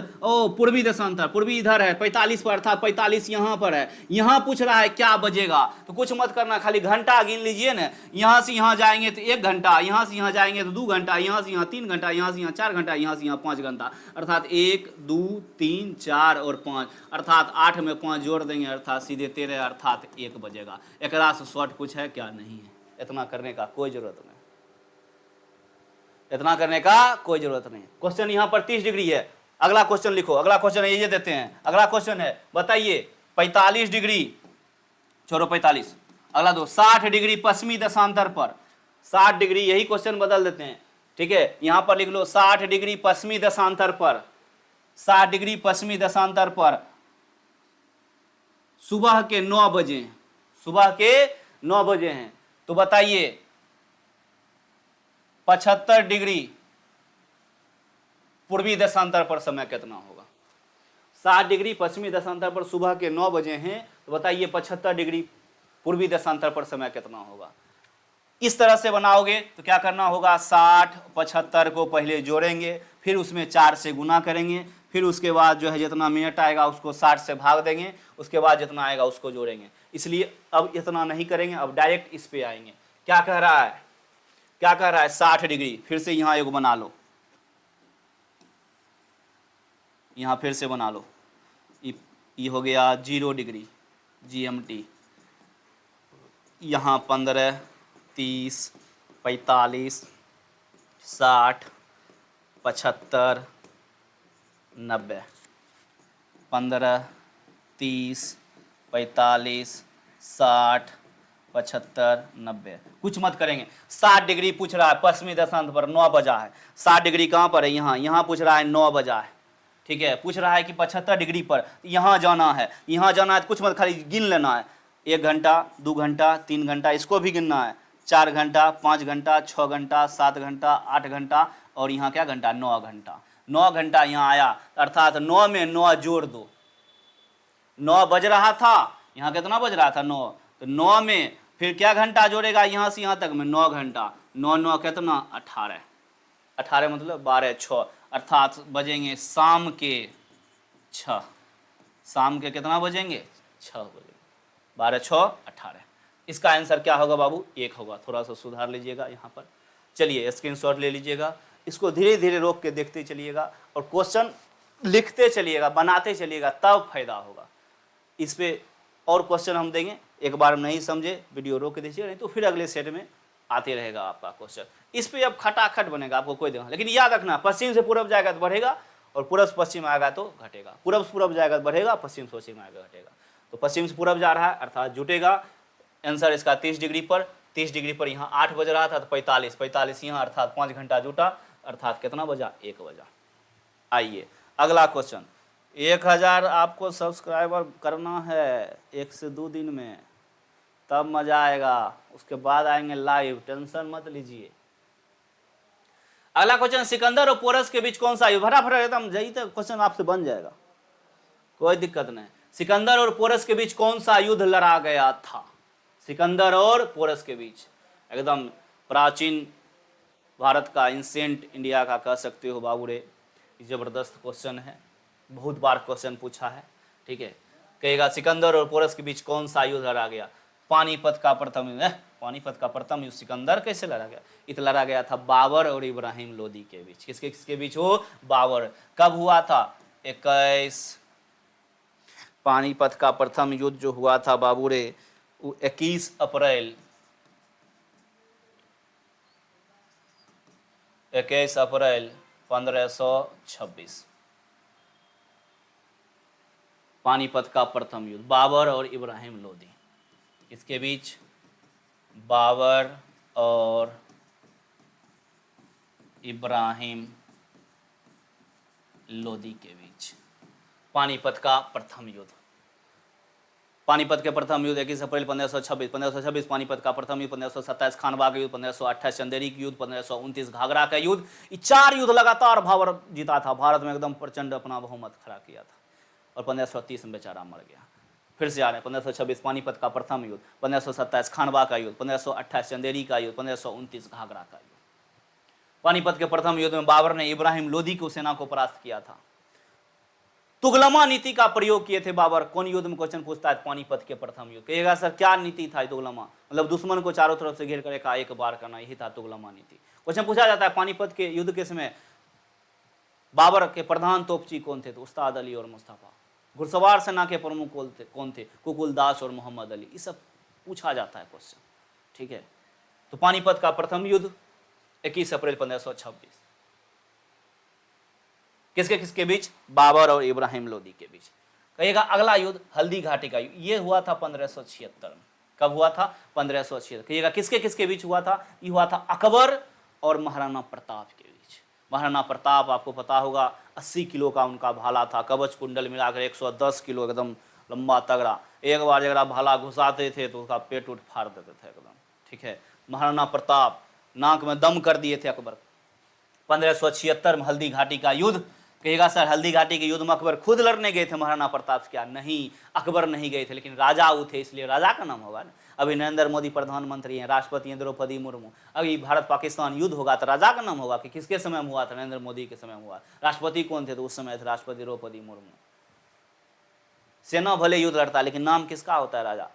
पूर्वी देशांतर, पूर्वी इधर है, 45 पर, अर्थात 45 यहाँ पर है। यहाँ पूछ रहा है क्या बजेगा? तो कुछ मत करना, खाली घंटा गिन लीजिए ना। यहाँ से यहाँ जाएंगे तो 1 घंटा, यहाँ से यहाँ जाएंगे तो 2 घंटा, यहाँ से यहाँ 3 घंटा, यहाँ से यहाँ 4 घंटा, यहाँ से यहाँ 5 घंटा। अर्थात 1, 2, 3, 4 और 5, अर्थात 8 में 5 जोड़ देंगे, अर्थात सीधे 13, अर्थात 1 बजेगा। एकरा से शॉर्ट कुछ है क्या? नहीं है। इतना करने का कोई जरूरत नहीं, इतना करने का कोई जरूरत नहीं। क्वेश्चन यहाँ पर 30 डिग्री है। अगला क्वेश्चन लिखो, अगला क्वेश्चन ये देते हैं। अगला क्वेश्चन है, बताइए 45 डिग्री, छोड़ो 45, अगला दो 60 डिग्री पश्चिमी देशांतर पर। 60 डिग्री, यही क्वेश्चन बदल देते हैं, ठीक है। यहां पर लिख लो 60 डिग्री पश्चिमी देशांतर पर, 60 डिग्री पश्चिमी देशांतर पर सुबह के 9 बजे हैं, सुबह के 9 बजे हैं। तो बताइए 75 डिग्री पूर्वी देशांतर पर समय कितना होगा? 60 डिग्री पश्चिमी देशांतर पर सुबह के 9 बजे हैं, तो बताइए 75 डिग्री पूर्वी देशांतर पर समय कितना होगा? इस तरह से बनाओगे तो क्या करना होगा? 60, 75 को पहले जोड़ेंगे, फिर उसमें 4 से गुना करेंगे, फिर उसके बाद जो है जितना मिनट आएगा उसको 60 से भाग देंगे, उसके बाद जितना आएगा उसको जोड़ेंगे। इसलिए अब इतना नहीं करेंगे, अब डायरेक्ट इस पे आएंगे। क्या कह रहा है? क्या कह रहा है? 60 डिग्री। फिर से यहां एक बना लो, यहां फिर से बना लो। ये हो गया 0 डिग्री GMT। यहाँ 15, 30, 45, 60, 75, 90। 15, 30, 45, 60, 75, 90। कुछ मत करेंगे। 60 डिग्री पूछ रहा है पश्चिमी देशांतर पर, 9 बजा है। 60 डिग्री कहाँ पर है? यहाँ। यहाँ पूछ रहा है 9 बजा है, ठीक है। पूछ रहा है कि 75 डिग्री पर यहाँ जाना है, यहाँ जाना है तो कुछ मत, खाली गिन लेना है। 1 घंटा, 2 घंटा, 3 घंटा, इसको भी गिनना है। 4 घंटा, 5 घंटा, 6 घंटा, 7 घंटा, 8 घंटा, और यहाँ क्या घंटा? 9 घंटा। 9 घंटा यहाँ आया, अर्थात 9 में 9 जोड़ दो। 9 बज रहा था, यहाँ कितना बज रहा था? 9। तो 9 में फिर क्या घंटा जोड़ेगा? यहाँ से यहाँ तक में 9 घंटा। 9 9 कितना? 18। 18 मतलब 12, 6, अर्थात बजेंगे शाम के 6। शाम के कितना बजेंगे? 6 बजेंगे। 12, 6, 18। इसका आंसर क्या होगा बाबू? 1 होगा। थोड़ा सा सुधार लीजिएगा यहाँ पर। चलिए स्क्रीनशॉट ले लीजिएगा, इसको धीरे धीरे रोक के देखते चलिएगा और क्वेश्चन लिखते चलिएगा, बनाते चलिएगा, तब फायदा होगा। इस पे और क्वेश्चन हम देंगे, एक बार नहीं समझे वीडियो रोक दीजिए, नहीं तो फिर अगले सेट में आते रहेगा आपका क्वेश्चन। इस पे अब खटाखट बनेगा, आपको कोई देगा। लेकिन याद रखना, पश्चिम से पूरब जाएगा तो बढ़ेगा, और पूरब से पश्चिम आएगा तो घटेगा। पूरब से पूरब जाएगा तो बढ़ेगा, पश्चिम से पश्चिम आएगा घटेगा। तो पश्चिम से पूरब जा रहा है, अर्थात जुटेगा। आंसर इसका 30 डिग्री पर। 30 डिग्री पर यहाँ 8 बज रहा था, तो 45 यहाँ, अर्थात 5 घंटा जुटा, अर्थात कितना बजा? 1 बजा। आइए अगला क्वेश्चन, 1000 आपको सब्सक्राइबर करना है 1 से 2 दिन में, तब मजा आएगा। उसके बाद आएंगे लाइव, टेंशन मत लीजिए। अगला क्वेश्चन, सिकंदर और पोरस के बीच कौन सा युद्ध, फटाफट एकदम यही तो क्वेश्चन आपसे बन जाएगा, कोई दिक्कत नहीं। सिकंदर और पोरस के बीच कौन सा युद्ध लड़ा गया था? सिकंदर और पोरस के बीच, एकदम प्राचीन भारत का, इंसेंट इंडिया का कह सकते हो बाबू रे। जबरदस्त क्वेश्चन है, बहुत बार क्वेश्चन पूछा है, ठीक है। कहेगा सिकंदर और पोरस के बीच कौन सा युद्ध लड़ा गया? पानीपत का प्रथम युद्ध। पानीपत का प्रथम युद्ध सिकंदर कैसे लड़ा गया? इत लड़ा गया था बाबर और इब्राहिम लोदी के बीच। किसके किसके बीच हो? बाबर। कब हुआ था? 21। पानीपत का प्रथम युद्ध जो हुआ था बाबू रे, 21 अप्रैल 1526। पानीपत का प्रथम युद्ध, बाबर और इब्राहिम लोदी। इसके बीच बाबर और इब्राहिम लोदी के बीच पानीपत का प्रथम युद्ध। पानीपत के प्रथम युद्ध 21 अप्रैल 1526 पानीपत का प्रथम युद्ध, 1527 खानवा का युद्ध, 1528 चंदेरी का युद्ध, 1529 घाघरा का युद्ध। ये 4 युद्ध लगातार बाबर जीता था, भारत में एकदम प्रचंड अपना बहुमत खड़ा किया था, और 1530 में बेचारा मर गया। फिर से आ रहे हैं, 1526 पानीपत का प्रथम युद्ध, 1527 खानवा का युद्ध, 1528 चंदेरी का युद्ध, 1529 घाघरा का युद्ध। पानीपत के प्रथम युद्ध में बाबर ने इब्राहिम लोदी को सेना को परास्त किया था। तुगलमा नीति का प्रयोग किए थे बाबर। कौन युद्ध में क्वेश्चन पूछता है? पानीपत के प्रथम युद्ध। कहेगा सर क्या नीति था तुगलमा? मतलब दुश्मन को चारों तरफ से घेर कर एक बार करना, यही था तुगलमा नीति। क्वेश्चन पूछा जाता है पानीपत के युद्ध के समय बाबर के प्रधान तोपची कौन थे? तो उस्ताद अली और मुस्तफा। घुड़सवार सेना के प्रमुख कौन थे? कुकुल दास और मोहम्मद अली। ये सब पूछा जाता है क्वेश्चन, ठीक है। तो पानीपत का प्रथम युद्ध 21 अप्रैल 1526, किसके किसके बीच? बाबर और इब्राहिम लोदी के बीच। कहिएगा अगला युद्ध हल्दी घाटी का युद्ध, ये हुआ था 1576 में। कब हुआ था? 1576। कहिएगा किसके किसके बीच हुआ था? ये हुआ था अकबर और महाराणा प्रताप के बीच। महाराणा प्रताप आपको पता होगा 80 किलो का उनका भाला था, कवच कुंडल मिलाकर 110 किलो, एकदम लंबा तगड़ा। एक बार जगह भाला घुसाते थे तो उसका पेट उठ फाड़ देते थे एकदम, ठीक है। महाराणा प्रताप नाक में दम कर दिए थे अकबर। 1576 में हल्दी घाटी का युद्ध। कहेगा सर हल्दी घाटी के युद्ध में अकबर खुद लड़ने गए थे महाराणा प्रताप से? क्या नहीं, अकबर नहीं गए थे, लेकिन राजा वो थे, इसलिए राजा का नाम होगा ना। अभी नरेंद्र मोदी प्रधानमंत्री हैं, राष्ट्रपति हैं द्रौपदी मुर्मू। अभी भारत पाकिस्तान युद्ध होगा तो राजा का नाम होगा कि किसके समय में हुआ था? नरेंद्र मोदी के समय में हुआ। राष्ट्रपति कौन थे? तो उस समय थे राष्ट्रपति द्रौपदी मुर्मू। सेना भले युद्ध लड़ता लेकिन नाम किसका होता है? राजा,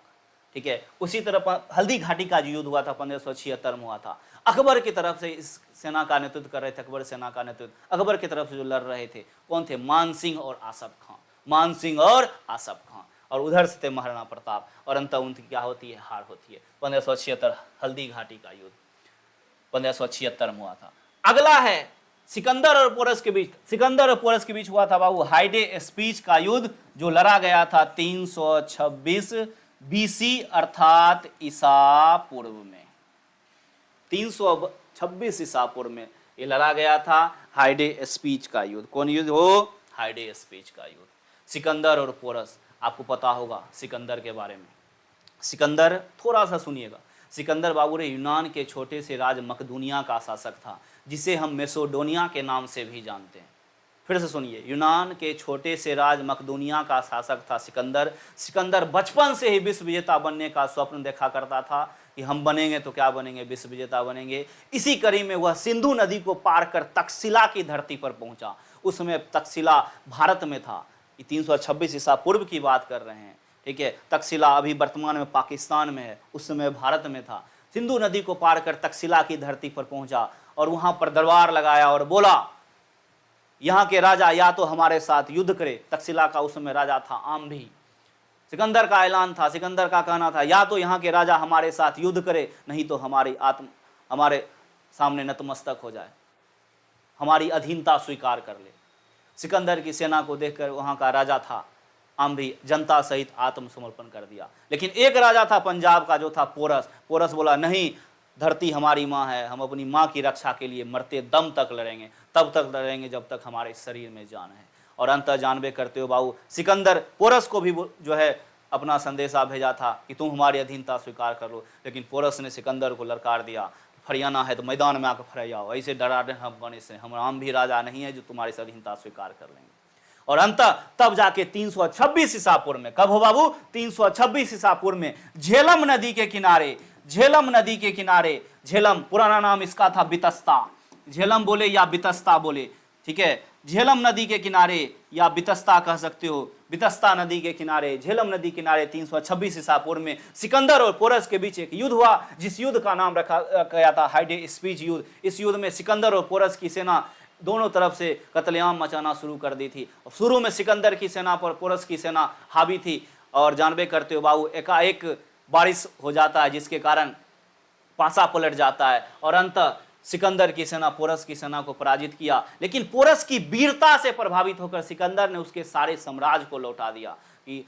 ठीक है। उसी तरह हल्दी घाटी का जो युद्ध हुआ था 1576 में हुआ था। अकबर की तरफ से इस सेना का नेतृत्व कर रहे थे, अकबर सेना का नेतृत्व अकबर की तरफ से जो लड़ रहे थे कौन थे? मान सिंह और आसफ खां। मान सिंह और आसफ खां, और उधर से थे महाराणा प्रताप, और अंत उनकी क्या होती है? हार होती है। 1576 हल्दी घाटी का युद्ध 1576 में हुआ था। अगला है सिकंदर और पोरस के बीच। सिकंदर और पोरस के बीच हुआ था बाबू हाइडे स्पीच का युद्ध, जो लड़ा गया था 326 बीसी अर्थात ईसा पूर्व में। 326 ईसा पूर्व में ये लड़ा गया था हाइडे स्पीच का युद्ध। कौन युद्ध हो? हाइडे स्पीच का युद्ध। सिकंदर और पोरस, आपको पता होगा सिकंदर के बारे में। सिकंदर थोड़ा सा सुनिएगा। सिकंदर बाबू रे यूनान के छोटे से राज मकदूनिया का शासक था, जिसे हम मेसोडोनिया के नाम से भी जानते हैं। फिर से सुनिए, यूनान के छोटे से राज मकदूनिया का शासक था सिकंदर। सिकंदर बचपन से ही विश्व विजेता बनने का स्वप्न देखा करता था कि हम बनेंगे तो क्या बनेंगे? विश्व विजेता बनेंगे। इसी कड़ी में वह सिंधु नदी को पार कर तक्षशिला की धरती पर पहुंचा। उस समय तक्षशिला भारत में था। 326 ईसा पूर्व की बात कर रहे हैं, ठीक है। तक्षशिला अभी वर्तमान में पाकिस्तान में है, उस समय भारत में था। सिंधु नदी को पार कर तक्षशिला की धरती पर पहुंचा और वहां पर दरबार लगाया और बोला यहाँ के राजा या तो हमारे साथ युद्ध करे। तक्षशिला का उस समय राजा था आम्भी। सिकंदर का ऐलान था, सिकंदर का कहना था या तो यहाँ के राजा हमारे साथ युद्ध करे, नहीं तो हमारे सामने नतमस्तक हो जाए, हमारी अधीनता स्वीकार कर ले। सिकंदर की सेना को देखकर वहाँ का राजा था आम्भी जनता सहित आत्मसमर्पण कर दिया। लेकिन एक राजा था पंजाब का जो था पोरस। पोरस बोला नहीं, धरती हमारी माँ है, हम अपनी माँ की रक्षा के लिए मरते दम तक लड़ेंगे, तब तक लड़ेंगे जब तक हमारे शरीर में जान है। और अंत जानबे करते हो बाबू, सिकंदर पोरस को भी जो है अपना संदेशा भेजा था कि तुम हमारी अधीनता स्वीकार कर लो, लेकिन पोरस ने सिकंदर को ललकार दिया, फरियाना है तो मैदान में आकर फरियाओ, ऐसे डराने हम बने से हम भी राजा नहीं है जो तुम्हारी अधीनता स्वीकार कर लेंगे। और अंत तब जाके 326 ईसा पूर्व में, कब हो बाबू, 326 ईसा पूर्व में झेलम नदी के किनारे, झेलम नदी के किनारे, झेलम पुराना नाम इसका था बितस्ता, झेलम बोले या बितस्ता बोले, ठीक है, झेलम नदी के किनारे या बितस्ता कह सकते हो, बितस्ता नदी के किनारे, झेलम नदी किनारे 326 ईसा पूर्व में सिकंदर और पोरस के बीच एक युद्ध हुआ, जिस युद्ध का नाम रखा गया था हाइडेस्पीज युद्ध। इस युद्ध में सिकंदर और पोरस की सेना दोनों तरफ से कत्लेआम मचाना शुरू कर दी थी। शुरू में सिकंदर की सेना पर पोरस की सेना हावी थी, और जानबे करते हो बाबू एकाएक बारिश हो जाता है जिसके कारण पासा पलट जाता है, और अंत सिकंदर की सेना पोरस की सेना को पराजित किया। लेकिन पोरस की वीरता से प्रभावित होकर सिकंदर ने उसके सारे साम्राज्य को लौटा दिया। कि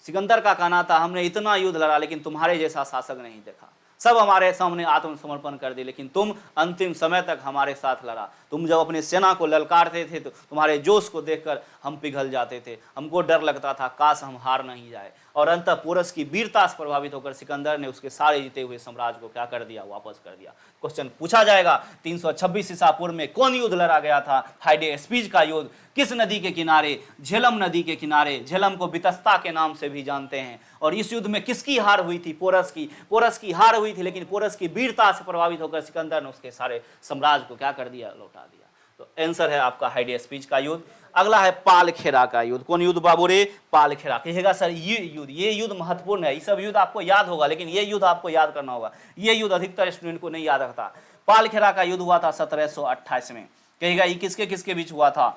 सिकंदर का कहना था हमने इतना युद्ध लड़ा लेकिन तुम्हारे जैसा शासक नहीं देखा, सब हमारे सामने आत्मसमर्पण कर दिए, लेकिन तुम अंतिम समय तक हमारे साथ लड़ा। तुम जब अपनी सेना को ललकारते थे तो तुम्हारे जोश को देखकर हम पिघल जाते थे, हमको डर लगता था काश हम हार नहीं जाए। और अंत पोरस की वीरता से प्रभावित होकर सिकंदर ने उसके सारे जीते हुए साम्राज्य को क्या कर दिया, वापस कर दिया। क्वेश्चन पूछा जाएगा 326 ईसा पूर्व में कौन युद्ध लड़ा गया था, हाइडेस्पीज का युद्ध, किस नदी के किनारे, झेलम नदी के किनारे, झेलम को बितस्ता के नाम से भी जानते हैं। और इस युद्ध में किसकी हार हुई थी, पोरस की, पोरस की हार हुई थी, लेकिन पोरस की वीरता से प्रभावित होकर सिकंदर ने उसके सारे साम्राज्य को क्या कर दिया, लौटा दिया। तो आंसर है आपका हाइडेस्पीज का युद्ध। अगला है पालखेरा का युद्ध। कौन युद्ध बाबू रे, पालखेरा। कहिएगा सर ये युद्ध महत्वपूर्ण है, ये सब युद्ध आपको याद होगा, लेकिन ये युद्ध आपको याद करना होगा, ये युद्ध अधिकतर स्टूडेंट को नहीं याद रखता। पालखेरा का युद्ध हुआ था 1728 में। कहिएगा ये किसके किसके बीच हुआ था,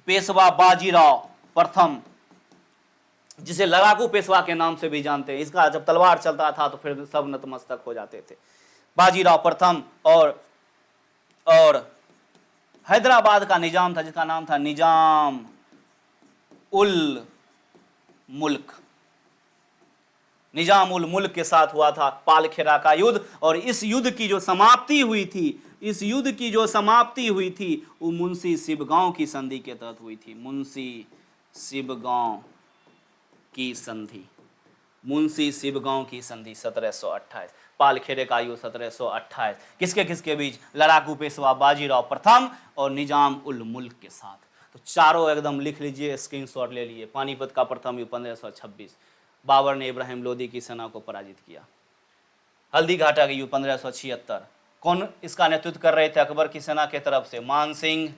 पेशवा बाजीराव प्रथम, जिसे लड़ाकू पेशवा के नाम से भी जानते हैं, इसका जब तलवार चलता था तो फिर सब नतमस्तक हो जाते थे। बाजीराव प्रथम और हैदराबाद का निजाम था जिसका नाम था निजाम उल मुल्क, निजाम उल मुल्क के साथ हुआ था पालखेरा का युद्ध। और इस युद्ध की जो समाप्ति हुई थी, इस युद्ध की जो समाप्ति हुई थी वो मुंशी शिवगांव की संधि के तहत हुई थी। मुंशी शिवगांव की संधि, मुंशी शिवगांव की संधि 1728। पालखेरे का युद्ध 1728 किसके किसके बीच, लड़ाकू पेशवा बाजीराव प्रथम और निजाम उल मुल्क के साथ। तो चारों एकदम लिख लीजिए, स्क्रीनशॉट ले लिए। पानीपत का प्रथम युद्ध 1526, बाबर ने इब्राहिम लोदी की सेना को पराजित किया। हल्दी घाटा की युद्ध 1576, कौन इसका नेतृत्व कर रहे थे, अकबर की सेना के तरफ से मान सिंह।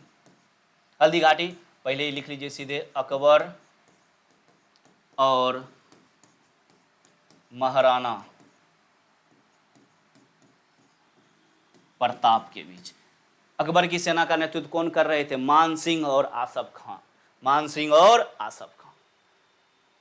हल्दी घाटी पहले ही लिख लीजिए सीधे, अकबर और महाराणा प्रताप के बीच। अकबर की सेना का नेतृत्व कौन कर रहे थे, मान सिंह और आसफ खां, मान सिंह और आसफ खां।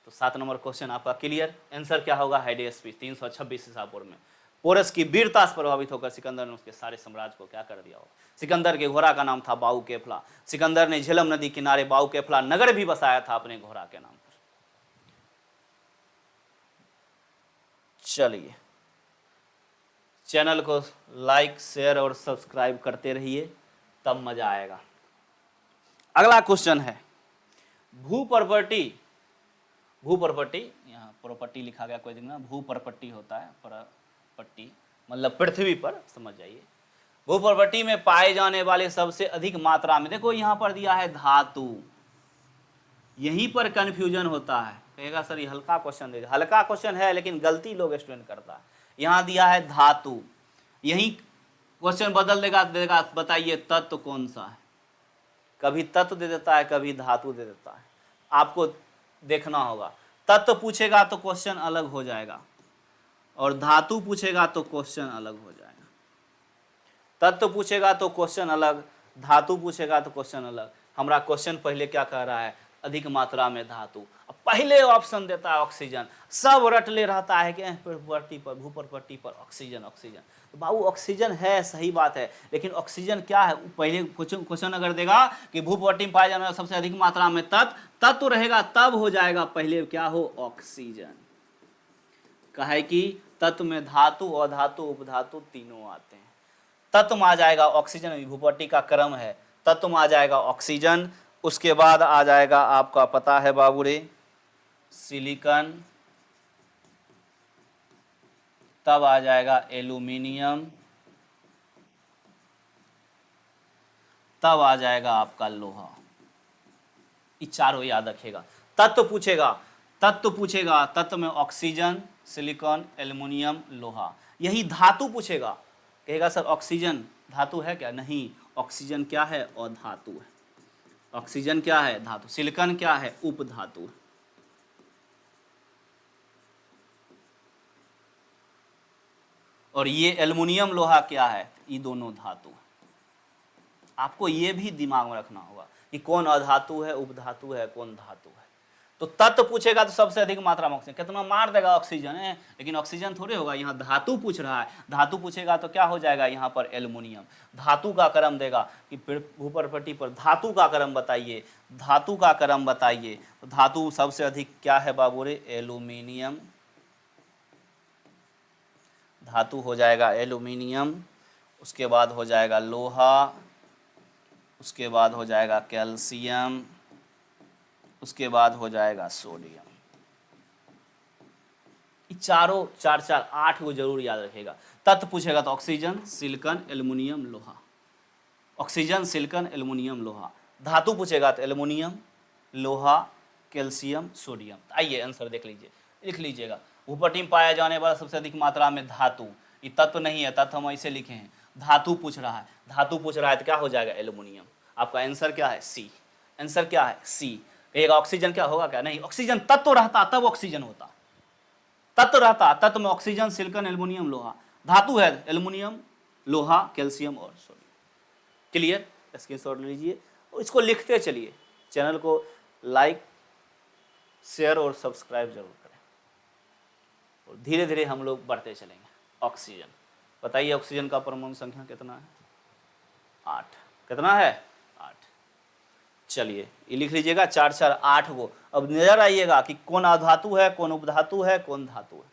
तो 7 नंबर क्वेश्चन आपका क्लियर। आंसर क्या होगा, हाइडेस्पीज 326 ईसा पूर्व में। पोरस की वीरता से प्रभावित होकर सिकंदर ने उसके सारे साम्राज्य को क्या कर दिया होगा। सिकंदर के घोड़ा का नाम था बाऊ केफला। सिकंदर ने झेलम नदी किनारे बाऊ केफला नगर भी बसाया था अपने घोड़ा के नाम पर। चलिए, चैनल को लाइक शेयर और सब्सक्राइब करते रहिए, तब मजा आएगा। अगला क्वेश्चन है भू प्रॉपर्टी। भू प्रॉपर्टी, यहाँ प्रॉपर्टी लिखा गया कोई दिखना, भू प्रॉपर्टी होता है, प्रॉपर्टी मतलब पृथ्वी पर, समझ जाइए। भू प्रॉपर्टी में पाए जाने वाले सबसे अधिक मात्रा में, देखो यहाँ पर दिया है धातु, यहीं पर कंफ्यूजन होता है। कहेगा सर ये हल्का क्वेश्चन दे, हल्का क्वेश्चन है लेकिन गलती लोग स्टूडेंट करता है। यहाँ दिया है धातु, यही क्वेश्चन बदल देगा बताइए तत्व कौन सा है। कभी तत्व दे देता है, कभी धातु दे देता है, आपको देखना होगा। तत्व पूछेगा तो क्वेश्चन अलग हो जाएगा, और धातु पूछेगा तो क्वेश्चन अलग हो जाएगा। तत्व पूछेगा तो क्वेश्चन अलग, धातु पूछेगा तो क्वेश्चन अलग। हमारा क्वेश्चन पहले क्या कह रहा है, अधिक मात्रा में धातु। अब पहले ऑप्शन देता है ऑक्सीजन, सब रट ले रहता है कि प्रॉपर्टी पर, भू प्रॉपर्टी पर ऑक्सीजन ऑक्सीजन। तो बाबू ऑक्सीजन है, सही बात है, लेकिन ऑक्सीजन क्या है, पहले क्वेश्चन अगर देगा कि भू प्रॉपर्टी में पाया जाने वाला सबसे अधिक मात्रा में तत्व रहेगा, तब हो जाएगा पहले क्या हो, ऑक्सीजन। कहे कि तत्व में धातु, अधातु, उपधातु तीनों आते हैं। तत्व में आ जाएगा ऑक्सीजन, भू प्रॉपर्टी का क्रम है। तत्व में आ जाएगा ऑक्सीजन, उसके बाद आ जाएगा आपका, पता है बाबू रे, सिलिकॉन, तब आ जाएगा एल्यूमिनियम, तब आ जाएगा आपका लोहा। ये चारों याद रखिएगा। तत्व पूछेगा, तत्व पूछेगा, तत्व में ऑक्सीजन, सिलिकॉन, एल्युमिनियम, लोहा। यही धातु पूछेगा, कहेगा सर ऑक्सीजन धातु है क्या? नहीं, ऑक्सीजन क्या है? और धातु है। ऑक्सीजन क्या है? धातु। सिलिकॉन क्या है? उपधातु है। और ये एल्युमिनियम लोहा क्या है? ये दोनों धातु है। आपको ये भी दिमाग में रखना होगा कि कौन अधातु है, उपधातु है, कौन धातु है। तो तत्व पूछेगा तो सबसे अधिक मात्रा में ऑक्सीजन, कितना मार देगा ऑक्सीजन है, लेकिन ऑक्सीजन थोड़े होगा, यहाँ धातु पूछ रहा है। धातु पूछेगा तो क्या हो जाएगा यहाँ पर? एल्युमिनियम। धातु का क्रम देगा कि ऊपर पट्टी पर धातु का क्रम बताइए, धातु का क्रम बताइए। तो धातु सबसे अधिक क्या है बाबू रे? एल्युमिनियम। धातु हो जाएगा एल्युमिनियम, उसके बाद हो जाएगा लोहा, उसके बाद हो जाएगा कैल्शियम, उसके बाद हो जाएगा सोडियम। चारों चार चार 8 को जरूर याद रखेगा। तत्व पूछेगा तो ऑक्सीजन, सिलिकॉन, एल्युमिनियम, लोहा। ऑक्सीजन, सिलिकॉन, एल्युमिनियम, लोहा। धातु पूछेगा तो एल्युमिनियम, लोहा, कैल्शियम, सोडियम। आइए आंसर देख लीजिए, लिख लीजिएगा। भूपट्टी में पाया जाने वाला सबसे अधिक मात्रा में धातु, ये तत्व नहीं है, तत्व हम ऐसे लिखे हैं। धातु पूछ रहा है, धातु पूछ रहा है तो क्या हो जाएगा? एल्युमिनियम। आपका आंसर क्या है? सी। आंसर क्या है? सी। कहिएगा ऑक्सीजन क्या होगा? क्या नहीं, ऑक्सीजन तत्व रहता तब ऑक्सीजन होता, तत्व रहता, तत्व में ऑक्सीजन, सिलिकॉन, एल्युमिनियम, लोहा। धातु है एल्युमिनियम, लोहा, कैल्शियम और सोडियम। क्लियर? स्क्रीनशॉट लीजिए और इसको लिखते चलिए। चैनल को लाइक, शेयर और सब्सक्राइब जरूर करें और धीरे धीरे हम लोग बढ़ते चलेंगे। ऑक्सीजन बताइए, ऑक्सीजन का परमाणु संख्या कितना है? 8। कितना है? 8। चलिए ये लिख लीजिएगा, 4 4 8 को। अब नजर आइएगा कि कौन अधातु है, कौन उपधातु है, कौन धातु है।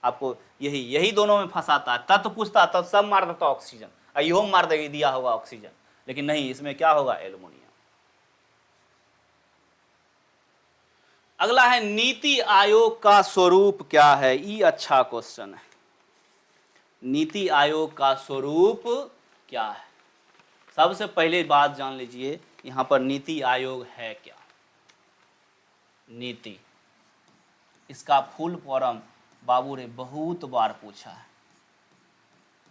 आपको यही दोनों में फंसाता है। तत्व पूछता तब सब मार देता ऑक्सीजन, यो मार देगी दिया होगा ऑक्सीजन, लेकिन नहीं, इसमें क्या होगा? एल्युमिनियम। अगला है नीति आयोग का स्वरूप क्या है? ये अच्छा क्वेश्चन है। नीति आयोग का स्वरूप क्या है? सबसे पहले बात जान लीजिए, यहां पर नीति आयोग है क्या? नीति, इसका फुल फॉर्म बाबू ने बहुत बार पूछा है।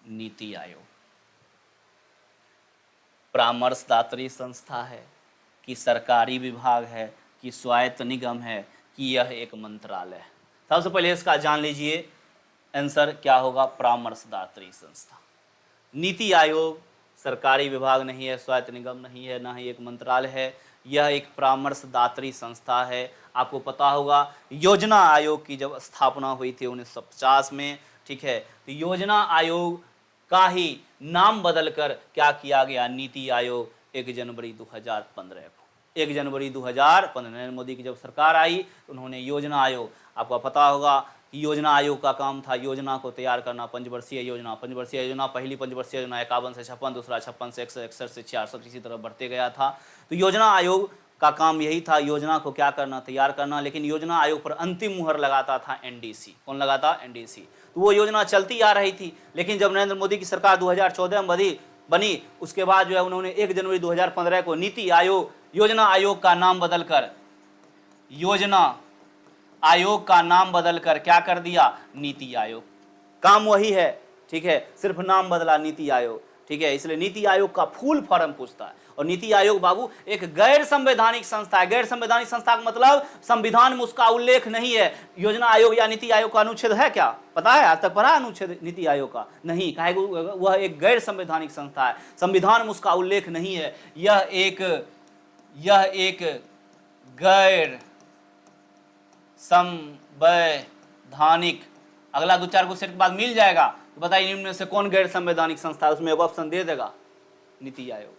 नीति आयोग परामर्शदात्री संस्था है कि सरकारी विभाग है कि स्वायत्त निगम है कि यह एक मंत्रालय है? सबसे पहले इसका जान लीजिए, आंसर क्या होगा? परामर्शदात्री संस्था। नीति आयोग सरकारी विभाग नहीं है, स्वायत्त निगम नहीं है, ना ही एक मंत्रालय है, यह एक परामर्शदात्री संस्था है। आपको पता होगा योजना आयोग की जब स्थापना हुई थी 1950 में, ठीक है, तो योजना आयोग का ही नाम बदलकर क्या किया गया? नीति आयोग। 1 जनवरी 2015 को, 1 जनवरी 2015 नरेंद्र मोदी की जब सरकार आई तो उन्होंने योजना आयोग, आपको पता होगा योजना आयोग का काम था योजना को तैयार करना। पंचवर्षीय योजना, पहली पंचवर्षीय योजना 51 से 56, दूसरा 56 से 61 से 66, इसी तरह बढ़ते गया था। तो योजना आयोग का काम यही था, योजना को क्या करना? तैयार करना। लेकिन योजना आयोग पर अंतिम मुहर लगाता था एनडीसी। कौन लगाता? एनडीसी। तो वो योजना चलती आ रही थी, लेकिन जब नरेंद्र मोदी की सरकार 2014 में बनी, उसके बाद जो है उन्होंने 1 जनवरी 2015 को नीति आयोग, योजना आयोग का नाम बदलकर, योजना आयोग का नाम बदलकर क्या कर दिया? नीति आयोग। काम वही है, ठीक है, सिर्फ नाम बदला, नीति आयोग, ठीक है। इसलिए नीति आयोग का फुल फॉर्म पूछता है। और नीति आयोग बाबू एक गैर संवैधानिक संस्था है। गैर संवैधानिक संस्था का मतलब संविधान में उसका उल्लेख नहीं है। योजना आयोग या नीति आयोग का अनुच्छेद है क्या? पता है? आज तक पढ़ा अनुच्छेद नीति आयोग का? नहीं, कहे वह एक गैर संवैधानिक संस्था है, संविधान में उसका उल्लेख नहीं है। यह एक गैर संवैधानिक, अगला 2-4 क्वेश्चन के बाद मिल जाएगा। तो बताइए इनमें से कौन गैर संवैधानिक संस्था है? उसमें एक ऑप्शन दे देगा, नीति आयोग।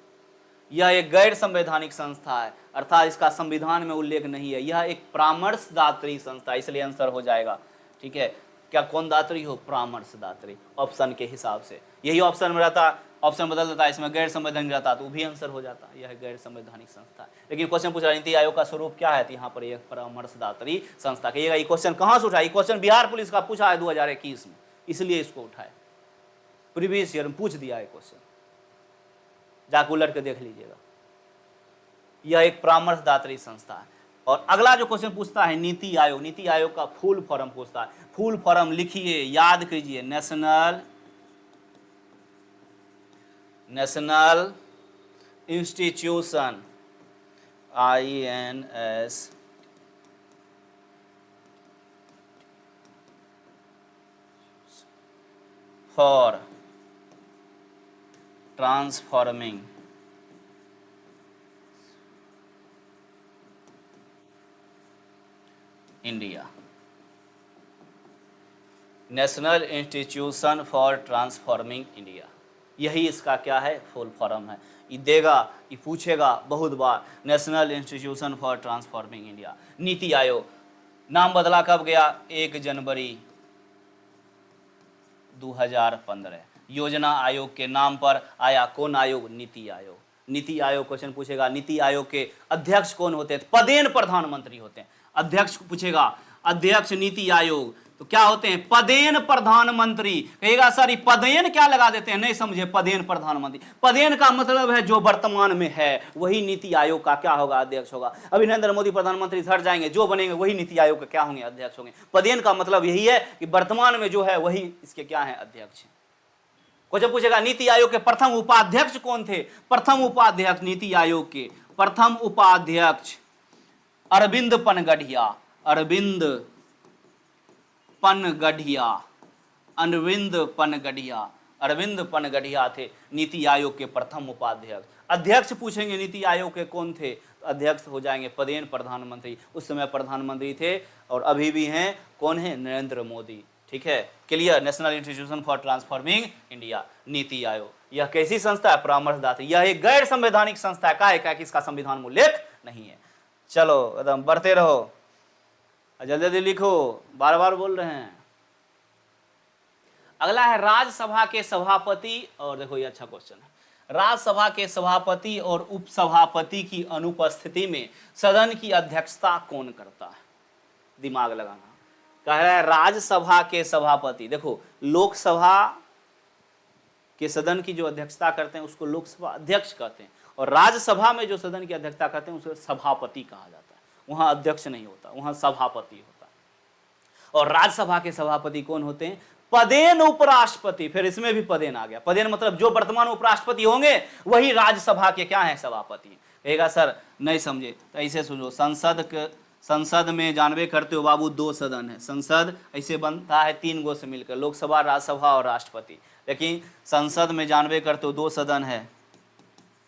यह एक गैर संवैधानिक संस्था है, अर्थात इसका संविधान में उल्लेख नहीं है। यह एक परामर्शदात्री संस्था, इसलिए आंसर हो जाएगा, ठीक है। क्या कौन दात्री हो? परामर्शदात्री, ऑप्शन के हिसाब से। यही ऑप्शन में रहता ऑप्शन बदल देता है, इसमें गैर संवैधानिक रहता तो वो भी आंसर हो जाता, यह गैर संवैधानिक संस्था है। लेकिन क्वेश्चन पूछा नीति आयोग का स्वरूप क्या है, तो यहाँ पर एक परामर्शदात्री संस्था। कहिएगा ये क्वेश्चन कहाँ से उठा, ये क्वेश्चन बिहार पुलिस का पूछा है 2021 में, इसलिए इसको उठाए, प्रीवियस ईयर में पूछ दिया है क्वेश्चन, जाकर उलट के देख लीजिएगा। यह एक परामर्शदात्री संस्था है। और अगला जो क्वेश्चन पूछता है नीति आयोग, नीति आयोग का फुल फॉर्म पूछता है। फुल फॉर्म लिखिए, याद कीजिए, national institution, INS for transforming India. National institution for transforming India, यही इसका क्या है, फुल फॉर्म है। ये देगा, ये पूछेगा बहुत बार, national institution for transforming India. NITI Aayog नाम बदला कब गया, 1 जनवरी 2015। योजना आयोग के नाम पर आया कौन आयोग, नीति आयोग। नीति आयोग क्वेश्चन पूछेगा, नीति आयोग के अध्यक्ष कौन होते हैं, पदेन प्रधानमंत्री होते हैं। अध्यक्ष पूछेगा, अध्यक्ष नीति आयोग तो क्या होते हैं, पदेन प्रधानमंत्री। कहेगा सर ये पदेन क्या लगा देते हैं, नहीं समझे, पदेन प्रधानमंत्री, पदेन का मतलब है जो वर्तमान में है, वही नीति आयोग का क्या होगा, अध्यक्ष होगा। अभी नरेंद्र मोदी प्रधानमंत्री हट जाएंगे, जो बनेंगे वही नीति आयोग के क्या होंगे, अध्यक्ष होंगे। पदेन का मतलब यही है कि वर्तमान में जो है वही इसके क्या है, अध्यक्ष। क्वेश्चन पूछेगा नीति आयोग के प्रथम उपाध्यक्ष कौन थे, प्रथम उपाध्यक्ष नीति आयोग के प्रथम उपाध्यक्ष अरविंद पनगढ़िया, अरविंद पनगढ़िया थे नीति आयोग के प्रथम उपाध्यक्ष। अध्यक्ष पूछेंगे नीति आयोग के कौन थे, अध्यक्ष हो जाएंगे पदेन प्रधानमंत्री। उस समय प्रधानमंत्री थे और अभी भी हैं, कौन है, नरेंद्र मोदी। ठीक है, clear. National institution for transforming India, NITI आयोग। यह कैसी संस्था है, परामर्शदात्री। यह एक गैर संवैधानिक संस्था है, क्या कि इसका संविधान में उल्लेख नहीं है। चलो एकदम बढ़ते रहो, जल्दी जल्दी लिखो, बार बार बोल रहे हैं। अगला है राज्यसभा के सभापति, और देखो ये अच्छा क्वेश्चन है, राज्यसभा के सभापति और उपसभापति की अनुपस्थिति में सदन की अध्यक्षता कौन करता है, दिमाग लगाना। कह रहा है राज्यसभा के सभापति, देखो लोकसभा के सदन की जो अध्यक्षता करते हैं उसको लोकसभा अध्यक्ष कहते हैं, और राज्यसभा में जो सदन की अध्यक्षता करते हैं उसे सभापति कहा जाता है। वहां अध्यक्ष नहीं होता, वहां सभापति होता है। और राज्यसभा के सभापति कौन होते हैं, पदेन उपराष्ट्रपति। फिर इसमें भी पदेन आ गया, पदेन मतलब जो वर्तमान उपराष्ट्रपति होंगे वही राज्यसभा के क्या है, सभापति। कहेगा सर नहीं समझे, तो ऐसे सुनो, संसद में जानबे करते हो बाबू 2 सदन है, संसद ऐसे बनता है 3 गो से मिलकर, लोकसभा, राज्यसभा और राष्ट्रपति। लेकिन संसद में जानबे करते हो 2 सदन है,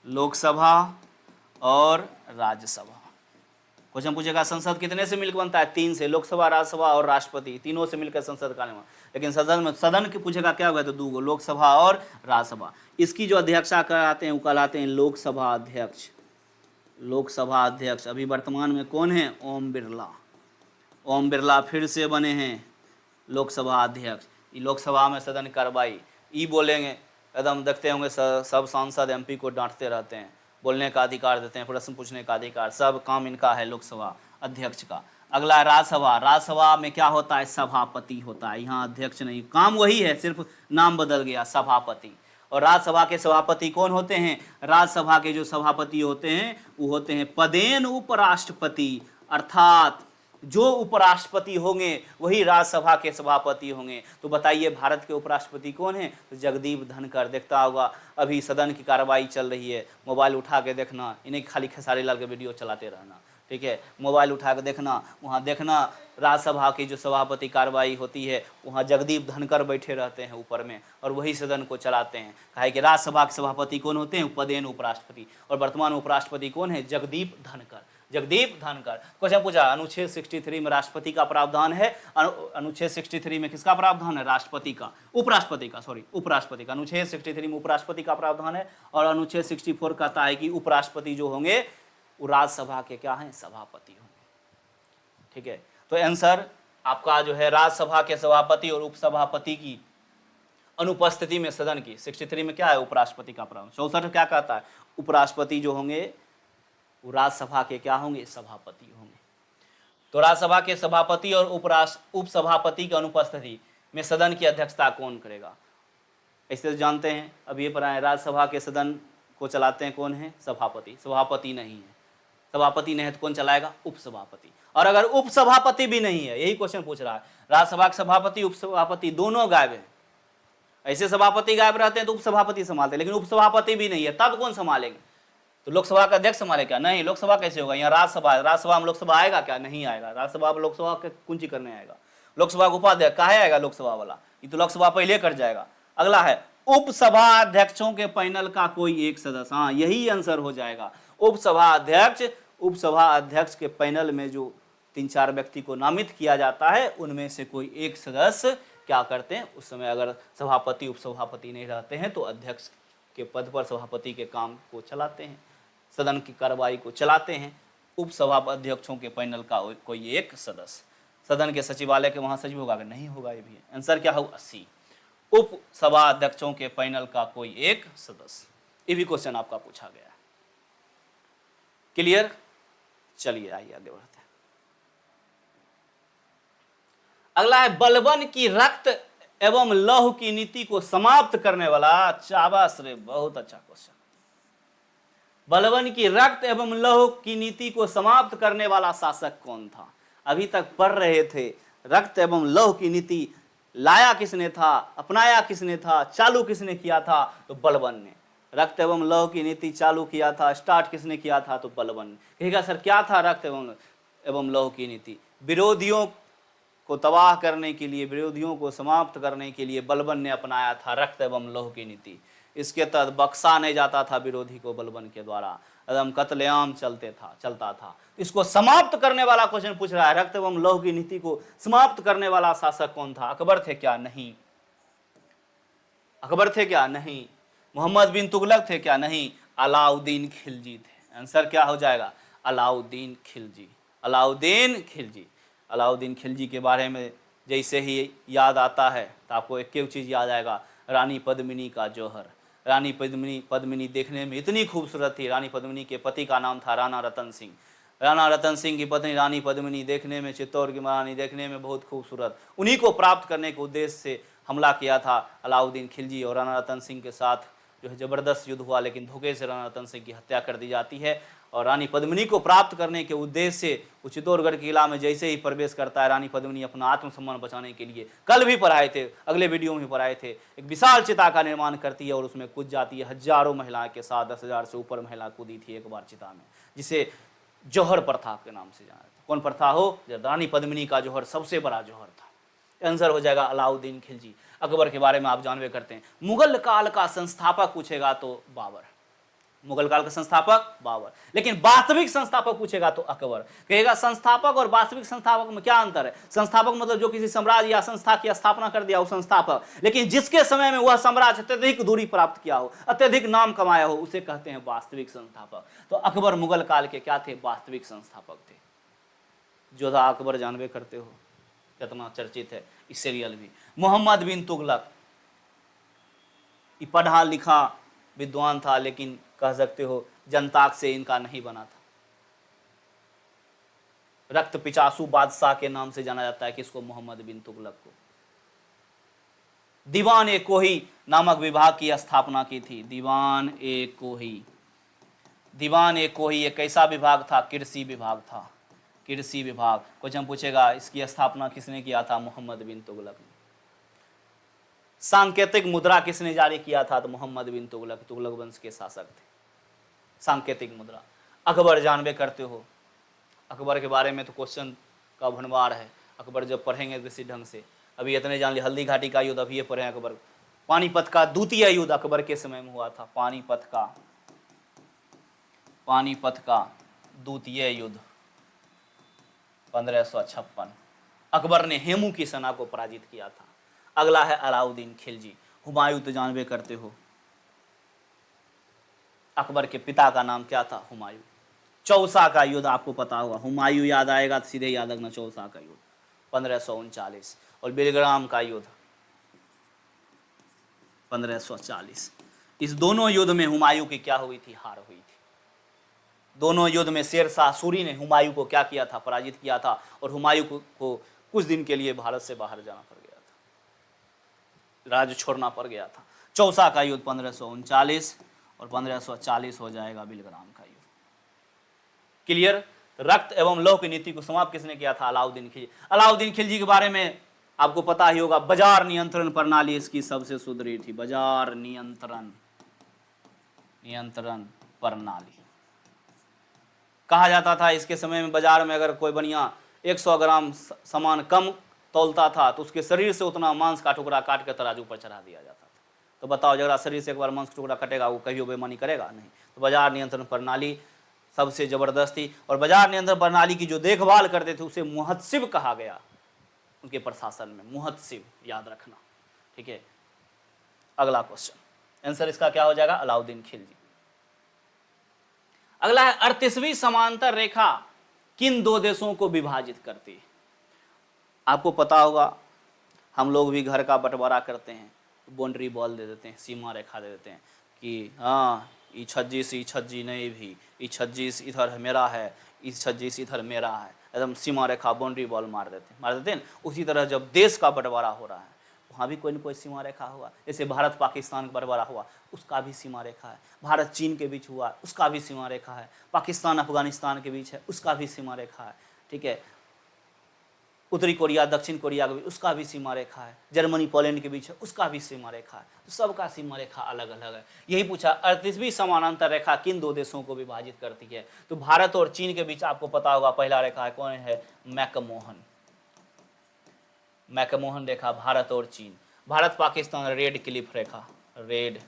लोकसभा और राज्यसभा। क्वेश्चन पूछेगा संसद कितने से मिलकर बनता है, 3 से, लोकसभा, राज्यसभा और राष्ट्रपति, तीनों से मिलकर संसद का निर्माण। लेकिन सदन के पूछेगा क्या हुआ, तो 2 गो, लोकसभा और राज्यसभा। इसकी जो अध्यक्षता कराते हैं वो कहलाते हैं लोकसभा अध्यक्ष। लोकसभा अध्यक्ष अभी वर्तमान में कौन है, ओम बिरला। ओम बिरला फिर से बने हैं लोकसभा अध्यक्ष। लोकसभा में सदन कार्रवाई ई बोलेंगे, एकदम देखते होंगे सब सांसद MP को डांटते रहते हैं, बोलने का अधिकार देते हैं, प्रश्न पूछने का अधिकार, सब काम इनका है लोकसभा अध्यक्ष का। अगला राज्यसभा, राज्यसभा में क्या होता है, सभापति होता है, यहाँ अध्यक्ष नहीं, काम वही है, सिर्फ नाम बदल गया, सभापति। और राज्यसभा के सभापति कौन होते हैं, राज्यसभा के जो सभापति होते हैं वो होते हैं पदेन उपराष्ट्रपति, अर्थात जो उपराष्ट्रपति होंगे वही राज्यसभा के सभापति होंगे। तो बताइए भारत के उपराष्ट्रपति कौन है, तो जगदीप धनखड़। देखता होगा अभी सदन की कार्रवाई चल रही है, मोबाइल उठा के देखना, इन्हें खाली खेसारी लाल के वीडियो चलाते रहना, ठीक है, मोबाइल उठा के देखना, वहाँ देखना राज्यसभा की जो सभापति कार्रवाई होती है वहाँ जगदीप धनखड़ बैठे रहते हैं ऊपर में, और वही सदन को चलाते हैं। कहा कि राज्यसभा के सभापति कौन होते हैं, पदेन उपराष्ट्रपति, और वर्तमान उपराष्ट्रपति कौन है, जगदीप धनखड़। जगदीप धनखड़। क्वेश्चन पूछा अनुच्छेद 63 में राष्ट्रपति का प्रावधान है, अनुच्छेद 63 में किसका प्रावधान है, राष्ट्रपति का, उपराष्ट्रपति का, सॉरी उपराष्ट्रपति का। अनुच्छेद 63 में उपराष्ट्रपति का प्रावधान है, और अनुच्छेद 64 कहता है कि उपराष्ट्रपति जो होंगे वो राज्यसभा के क्या हैं, सभापति होंगे। ठीक है, तो आंसर आपका जो है राज्यसभा के सभापति और उपसभापति की अनुपस्थिति में सदन की। 63 में क्या है, उपराष्ट्रपति का प्रावधान। 64 क्या कहता है, उपराष्ट्रपति जो होंगे वो राज्यसभा के क्या होंगे, सभापति होंगे। तो राज्यसभा के सभापति और उपसभापति की अनुपस्थिति में सदन की अध्यक्षता कौन करेगा। ऐसे तो जानते हैं, अब ये पढ़ा है, राज्यसभा के सदन को चलाते हैं कौन है, सभापति। सभापति नहीं है, सभापति नहीं है तो कौन चलाएगा, उपसभापति। और अगर उपसभापति भी नहीं है, यही क्वेश्चन पूछ रहा है, राज्यसभा के सभापति उपसभापति दोनों गायब है। ऐसे सभापति गायब रहते हैं तो उपसभापति संभालते हैं, लेकिन उपसभापति भी नहीं है, तब कौन संभालेंगे, तो लोकसभा का अध्यक्ष संभाले क्या, नहीं। लोकसभा कैसे होगा, यहाँ राज्यसभा, राज्यसभा में लोकसभा आएगा क्या, नहीं आएगा। राज्यसभा में लोकसभा के कुंजी करने आएगा, लोकसभा का उपाध्यक्ष काहे आएगा, लोकसभा वाला, ये तो लोकसभा पहले कर जाएगा। अगला है उपसभा अध्यक्षों के पैनल का कोई एक सदस्य, हाँ यही आंसर हो जाएगा। उपसभा अध्यक्ष के पैनल में जो 3-4 व्यक्ति को नामित किया जाता है, उनमें से कोई एक सदस्य क्या करते हैं, उस समय अगर सभापति उपसभापति नहीं रहते हैं तो अध्यक्ष के पद पर सभापति के काम को चलाते हैं, सदन की कार्रवाई को चलाते हैं। उपसभा अध्यक्षों के पैनल का कोई एक सदस्य। सदन के सचिवालय के महासचिव होगा कि नहीं होगा, ये भी है। आंसर क्या होगा, 80। उपसभा अध्यक्षों के पैनल का कोई एक सदस्य। ये भी क्वेश्चन आपका पूछा गया है। क्लियर, चलिए आइए आगे बढ़ते हैं। अगला है बलबन की रक्त एवं लौह की नीति को समाप्त करने वाला, शाबाश रे, बहुत अच्छा क्वेश्चन। बलबन की रक्त एवं लौह की नीति को समाप्त करने वाला शासक कौन था। अभी तक पढ़ रहे थे, रक्त एवं लौह की नीति लाया किसने था, अपनाया किसने था, चालू किसने किया था, तो बलबन ने। रक्त एवं लौह की नीति चालू किया था, स्टार्ट किसने किया था, तो बलबन ने। कहेगा सर क्या था रक्त एवं लौह की नीति, विरोधियों को तबाह करने के लिए, विरोधियों को समाप्त करने के लिए बलबन ने अपनाया था रक्त एवं लौह की नीति। इसके तहत बख्शा नहीं जाता था विरोधी को बलबन के द्वारा, एकदम कत्लेआम चलता था। इसको समाप्त करने वाला क्वेश्चन पूछ रहा है, रक्त एवं लौह की नीति को समाप्त करने वाला शासक कौन था। अकबर थे क्या, नहीं। अकबर थे क्या, नहीं। मोहम्मद बिन तुगलक थे क्या, नहीं। अलाउद्दीन खिलजी थे। आंसर क्या हो जाएगा, अलाउद्दीन खिलजी। अलाउद्दीन खिलजी। अलाउद्दीन खिलजी के बारे में जैसे ही याद आता है तो आपको एक चीज़ याद आएगा, रानी पद्मिनी का जौहर। रानी पद्मिनी देखने में इतनी खूबसूरत थी। रानी पद्मिनी के पति का नाम था राणा रतन सिंह। राणा रतन सिंह की पत्नी रानी पद्मिनी देखने में, चित्तौड़ की महारानी देखने में बहुत खूबसूरत। उन्हीं को प्राप्त करने के उद्देश्य से हमला किया था अलाउद्दीन खिलजी, और राणा रतन सिंह के साथ जो है ज़बरदस्त युद्ध हुआ, लेकिन धोखे से राणा रतन सिंह की हत्या कर दी जाती है। और रानी पद्मिनी को प्राप्त करने के उद्देश्य से वो चित्तौड़गढ़ किला में जैसे ही प्रवेश करता है, रानी पद्मिनी अपना आत्मसम्मान बचाने के लिए, कल भी पढ़ाए थे, अगले वीडियो में पढ़ाए थे, एक विशाल चिता का निर्माण करती है और उसमें कूद जाती है। हजारों महिलाओं के साथ 10,000 से ऊपर महिला कूदी थी एक बार चिता में, जिसे जौहर प्रथा के नाम से जाना जाता है। कौन प्रथा हो, रानी पद्मिनी का जौहर सबसे बड़ा जौहर था। आंसर हो जाएगा अलाउद्दीन खिलजी। अकबर के बारे में आप जानवे करते हैं। मुगल काल का संस्थापक पूछेगा तो बाबर। मुगल काल का संस्थापक बाबर, लेकिन वास्तविक संस्थापक पूछेगा तो अकबर। कहेगा संस्थापक और वास्तविक संस्थापक में क्या अंतर है। संस्थापक मतलब जो किसी साम्राज्य या संस्था की स्थापना कर दिया वो संस्थापक, लेकिन जिसके समय में वह साम्राज्य अत्यधिक दूरी प्राप्त किया हो, अत्यधिक नाम कमाया हो, उसे कहते हैं वास्तविक संस्थापक। तो अकबर मुगल काल के क्या थे, वास्तविक संस्थापक थे। जोधा अकबर जानवे करते हो, कितना चर्चित है इस सीरियल भी। मोहम्मद बिन तुगलक, पढ़ा लिखा विद्वान था, लेकिन कह सकते हो जनता से इनका नहीं बना था। रक्त पिचासू बादशाह के नाम से जाना जाता है किसको, मोहम्मद बिन तुगलक को। दीवान ए कोही नामक विभाग की स्थापना की थी। दीवान ए कोही। दीवान ए कोही एक कैसा विभाग था, कृषि विभाग था। कृषि विभाग। क्वेश्चन पूछेगा इसकी स्थापना किसने किया था, मोहम्मद बिन तुगलक ने। सांकेतिक मुद्रा किसने जारी किया था, तो मोहम्मद बिन तुगलक, तुगलक वंश के शासक थे। सांकेतिक मुद्रा। अकबर जानवे करते हो, अकबर के बारे में तो क्वेश्चन का भंडार है। अकबर जब पढ़ेंगे किसी ढंग से, अभी इतने जान लिया, हल्दी घाटी का युद्ध अभी ये पढ़े अकबर। पानीपत का द्वितीय युद्ध अकबर के समय में हुआ था। पानीपत का द्वितीय युद्ध 1556। अकबर ने हेमू की सेना को पराजित किया था। अगला है अलाउद्दीन खिलजी। हुमायूं तो जानवे करते हो, अकबर के पिता का नाम क्या था, हुमायूं। चौसा का युद्ध आपको पता होगा, हुमायूं याद आएगा तो सीधे याद रखना चौसा का युद्ध 1539। और बेलग्राम का युद्ध 1540। इस दोनों युद्ध में हुमायूं की क्या हुई थी? हार हुई थी। दोनों युद्ध में शेरशाह सूरी ने हुमायूं को क्या किया था? पराजित किया था, और हुमायूं को कुछ दिन के लिए भारत से बाहर जाना पड़ गया था, राज्य छोड़ना पड़ गया था। चौसा का युद्ध 1539 और 1540 हो जाएगा बिलग्राम का युद्ध। क्लियर? रक्त एवं लौह की नीति को समाप्त किसने किया था? अलाउद्दीन खिलजी। अलाउद्दीन खिलजी के बारे में आपको पता ही होगा, बाजार नियंत्रण प्रणाली इसकी सबसे सुधरी थी। बाजार नियंत्रण प्रणाली कहा जाता था इसके समय में, बाजार में अगर कोई बढ़िया 100 ग्राम सामान कम तौलता था तो उसके शरीर से उतना मांस का टुकड़ा काट कर तराजू पर चढ़ा दिया जाता था। तो बताओ, जरा शरीर से एक बार मांस का टुकड़ा कटेगा वो कभी बेईमानी करेगा? नहीं। तो बाजार नियंत्रण प्रणाली सबसे जबरदस्त थी, और बाजार नियंत्रण प्रणाली की जो देखभाल करते थे उसे मुहत्सिब कहा गया उनके प्रशासन में। मुहत्सिब, याद रखना, ठीक है। अगला क्वेश्चन, आंसर इसका क्या हो जाएगा? अलाउद्दीन खिलजी। अगला है, 38वीं समांतर रेखा किन दो देशों को विभाजित करती है? आपको पता होगा, हम लोग भी घर का बंटवारा करते हैं, बाउंड्री बॉल दे देते हैं, सीमा रेखा दे देते हैं कि हाँ ई 26 नहीं भी, ई 26 इधर मेरा है, ई 26 इधर मेरा है, एकदम सीमा रेखा बाउंड्री बॉल मार देते हैं। उसी तरह जब देश का बंटवारा हो रहा है वहाँ भी कोई न कोई सीमा रेखा हुआ। जैसे भारत पाकिस्तान का बंटवारा हुआ, उसका भी सीमा रेखा है। भारत चीन के बीच हुआ, उसका भी सीमा रेखा है। पाकिस्तान अफगानिस्तान के बीच है, उसका भी सीमा रेखा है, ठीक है। उत्तरी कोरिया दक्षिण कोरिया के बीच, उसका भी सीमा रेखा है। जर्मनी पोलैंड के बीच है, उसका भी सीमा रेखा है। तो सबका सीमा रेखा अलग अलग है। यही पूछा, 38वीं समानांतर रेखा किन दो देशों को विभाजित करती है? तो भारत और चीन के बीच आपको पता होगा पहला रेखा है, कौन है? मैकमोहन रेखा, भारत और चीन। भारत पाकिस्तान रेड क्लिफ रेखा, रेड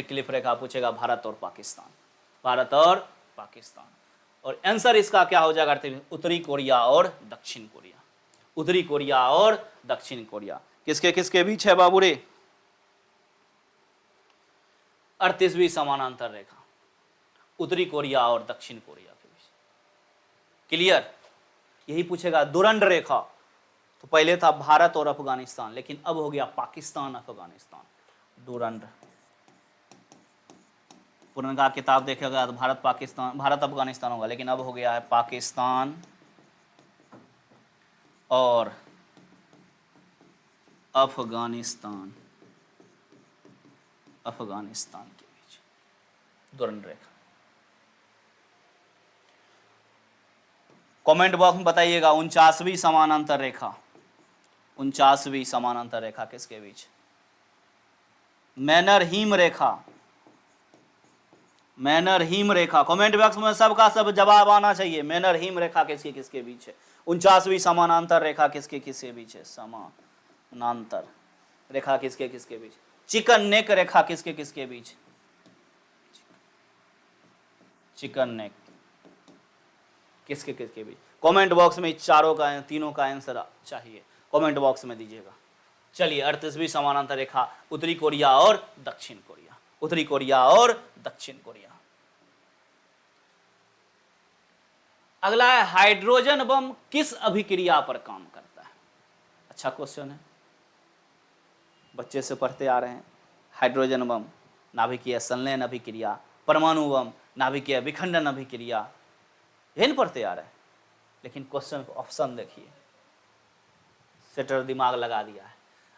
क्लिफ रेखा पूछेगा, भारत और पाकिस्तान, भारत और पाकिस्तान। और आंसर इसका क्या हो जाएगा? उत्तरी कोरिया और दक्षिण कोरिया। उत्तरी कोरिया और दक्षिण कोरिया किसके किसके बीच है बाबू रे? 38वीं समानांतर रेखा उत्तरी कोरिया और दक्षिण कोरिया के बीच। क्लियर? यही पूछेगा डुरंड रेखा। तो पहले था भारत और अफगानिस्तान, लेकिन अब हो गया पाकिस्तान अफगानिस्तान, डुरंड। पुराना किताब देखेगा तो भारत अफगानिस्तान होगा, लेकिन अब हो गया है पाकिस्तान और अफगानिस्तान के बीच डुरंड रेखा। कमेंट बॉक्स में बताइएगा 49वीं समानांतर रेखा, 49वीं समानांतर रेखा किसके बीच? मैनर-हीम रेखा। कमेंट बॉक्स में सबका सब जवाब आना चाहिए। मैनर-हीम रेखा किसके किसके बीच है? 49वीं समानांतर रेखा किसके किसके बीच है? समानांतर रेखा किसके किसके बीच? चिकन नेक रेखा किसके किसके बीच? चिकन नेक किसके किसके बीच? कमेंट बॉक्स में तीनों का आंसर चाहिए, कमेंट बॉक्स में दीजिएगा। चलिए, 38वीं समानांतर रेखा उत्तरी कोरिया और दक्षिण कोरिया, उत्तरी कोरिया और दक्षिण कोरिया। अगला है, हाइड्रोजन बम किस अभिक्रिया पर काम करता है? अच्छा क्वेश्चन है, बच्चे से पढ़ते आ रहे हैं। हाइड्रोजन बम नाभिकीय संलयन अभिक्रिया, परमाणु बम नाभिकीय विखंडन अभिक्रिया, यही पढ़ते आ रहे हैं। लेकिन क्वेश्चन ऑप्शन देखिए, सेटर दिमाग लगा दिया है।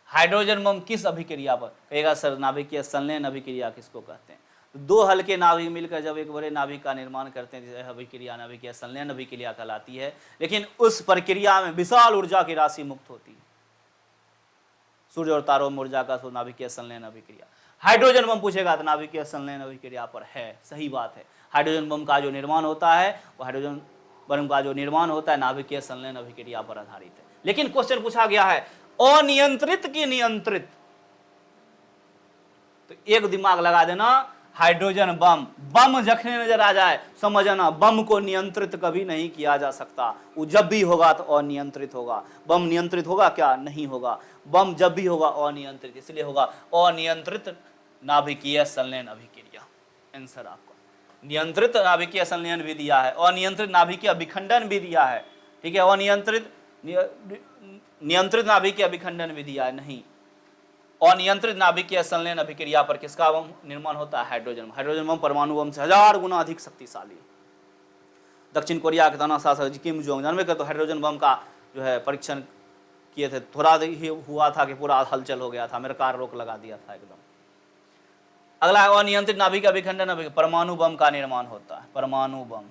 हाइड्रोजन बम किस अभिक्रिया पर? कहेगा सर नाभिकीय संलयन अभिक्रिया किसको कहते हैं? दो हल्के नाभिक मिलकर जब एक बड़े नाभिक का निर्माण करते हैं, जिसे अभिक्रिया नाभिकीय संलयन अभिक्रिया कहलाती है। लेकिन उस प्रक्रिया में विशाल ऊर्जा की राशि मुक्त होती है। सूर्य और तारों में ऊर्जा का नाभिकीय संलयन अभिक्रिया। हाइड्रोजन बम पूछेगा तो नाभिकीय संलयन अभिक्रिया पर है, सही बात है। हाइड्रोजन बम का जो निर्माण होता है वो हाइड्रोजन बम का जो निर्माण होता है नाभिकीय संलयन अभिक्रिया पर आधारित है। लेकिन क्वेश्चन पूछा गया है अनियंत्रित की नियंत्रित? तो एक दिमाग लगा देना, हाइड्रोजन बम जखने नजर आ जाए समझना बम को नियंत्रित कभी नहीं किया जा सकता। वो जब भी होगा तो अनियंत्रित होगा। बम नियंत्रित होगा क्या? नहीं होगा। बम जब भी होगा अनियंत्रित, इसलिए होगा अनियंत्रित नाभिकीय संलयन अभिक्रिया। आंसर आपका नियंत्रित नाभिकीय संलयन भी दिया है, अनियंत्रित नाभिकीय विखंडन भी दिया है, ठीक है। अनियंत्रित नियंत्रित नाभिकीय विखंडन भी दिया है, नहीं अनियंत्रित नाभिकीय संलयन अभिक्रिया पर किसका बम निर्माण होता है? हाइड्रोजन। हाइड्रोजन बम परमाणु बम से 1000 गुना अधिक शक्तिशाली। दक्षिण कोरिया के तानाशाह किम जोंग, जानवे कर तो हाइड्रोजन बम का जो है परीक्षण किए थे, थोड़ा ही हुआ था कि पूरा हलचल हो गया था, अमेरिका रोक लगा दिया था एकदम। अगला अनियंत्रित नाभिक अभिखंडन परमाणु बम का निर्माण होता है। परमाणु बम,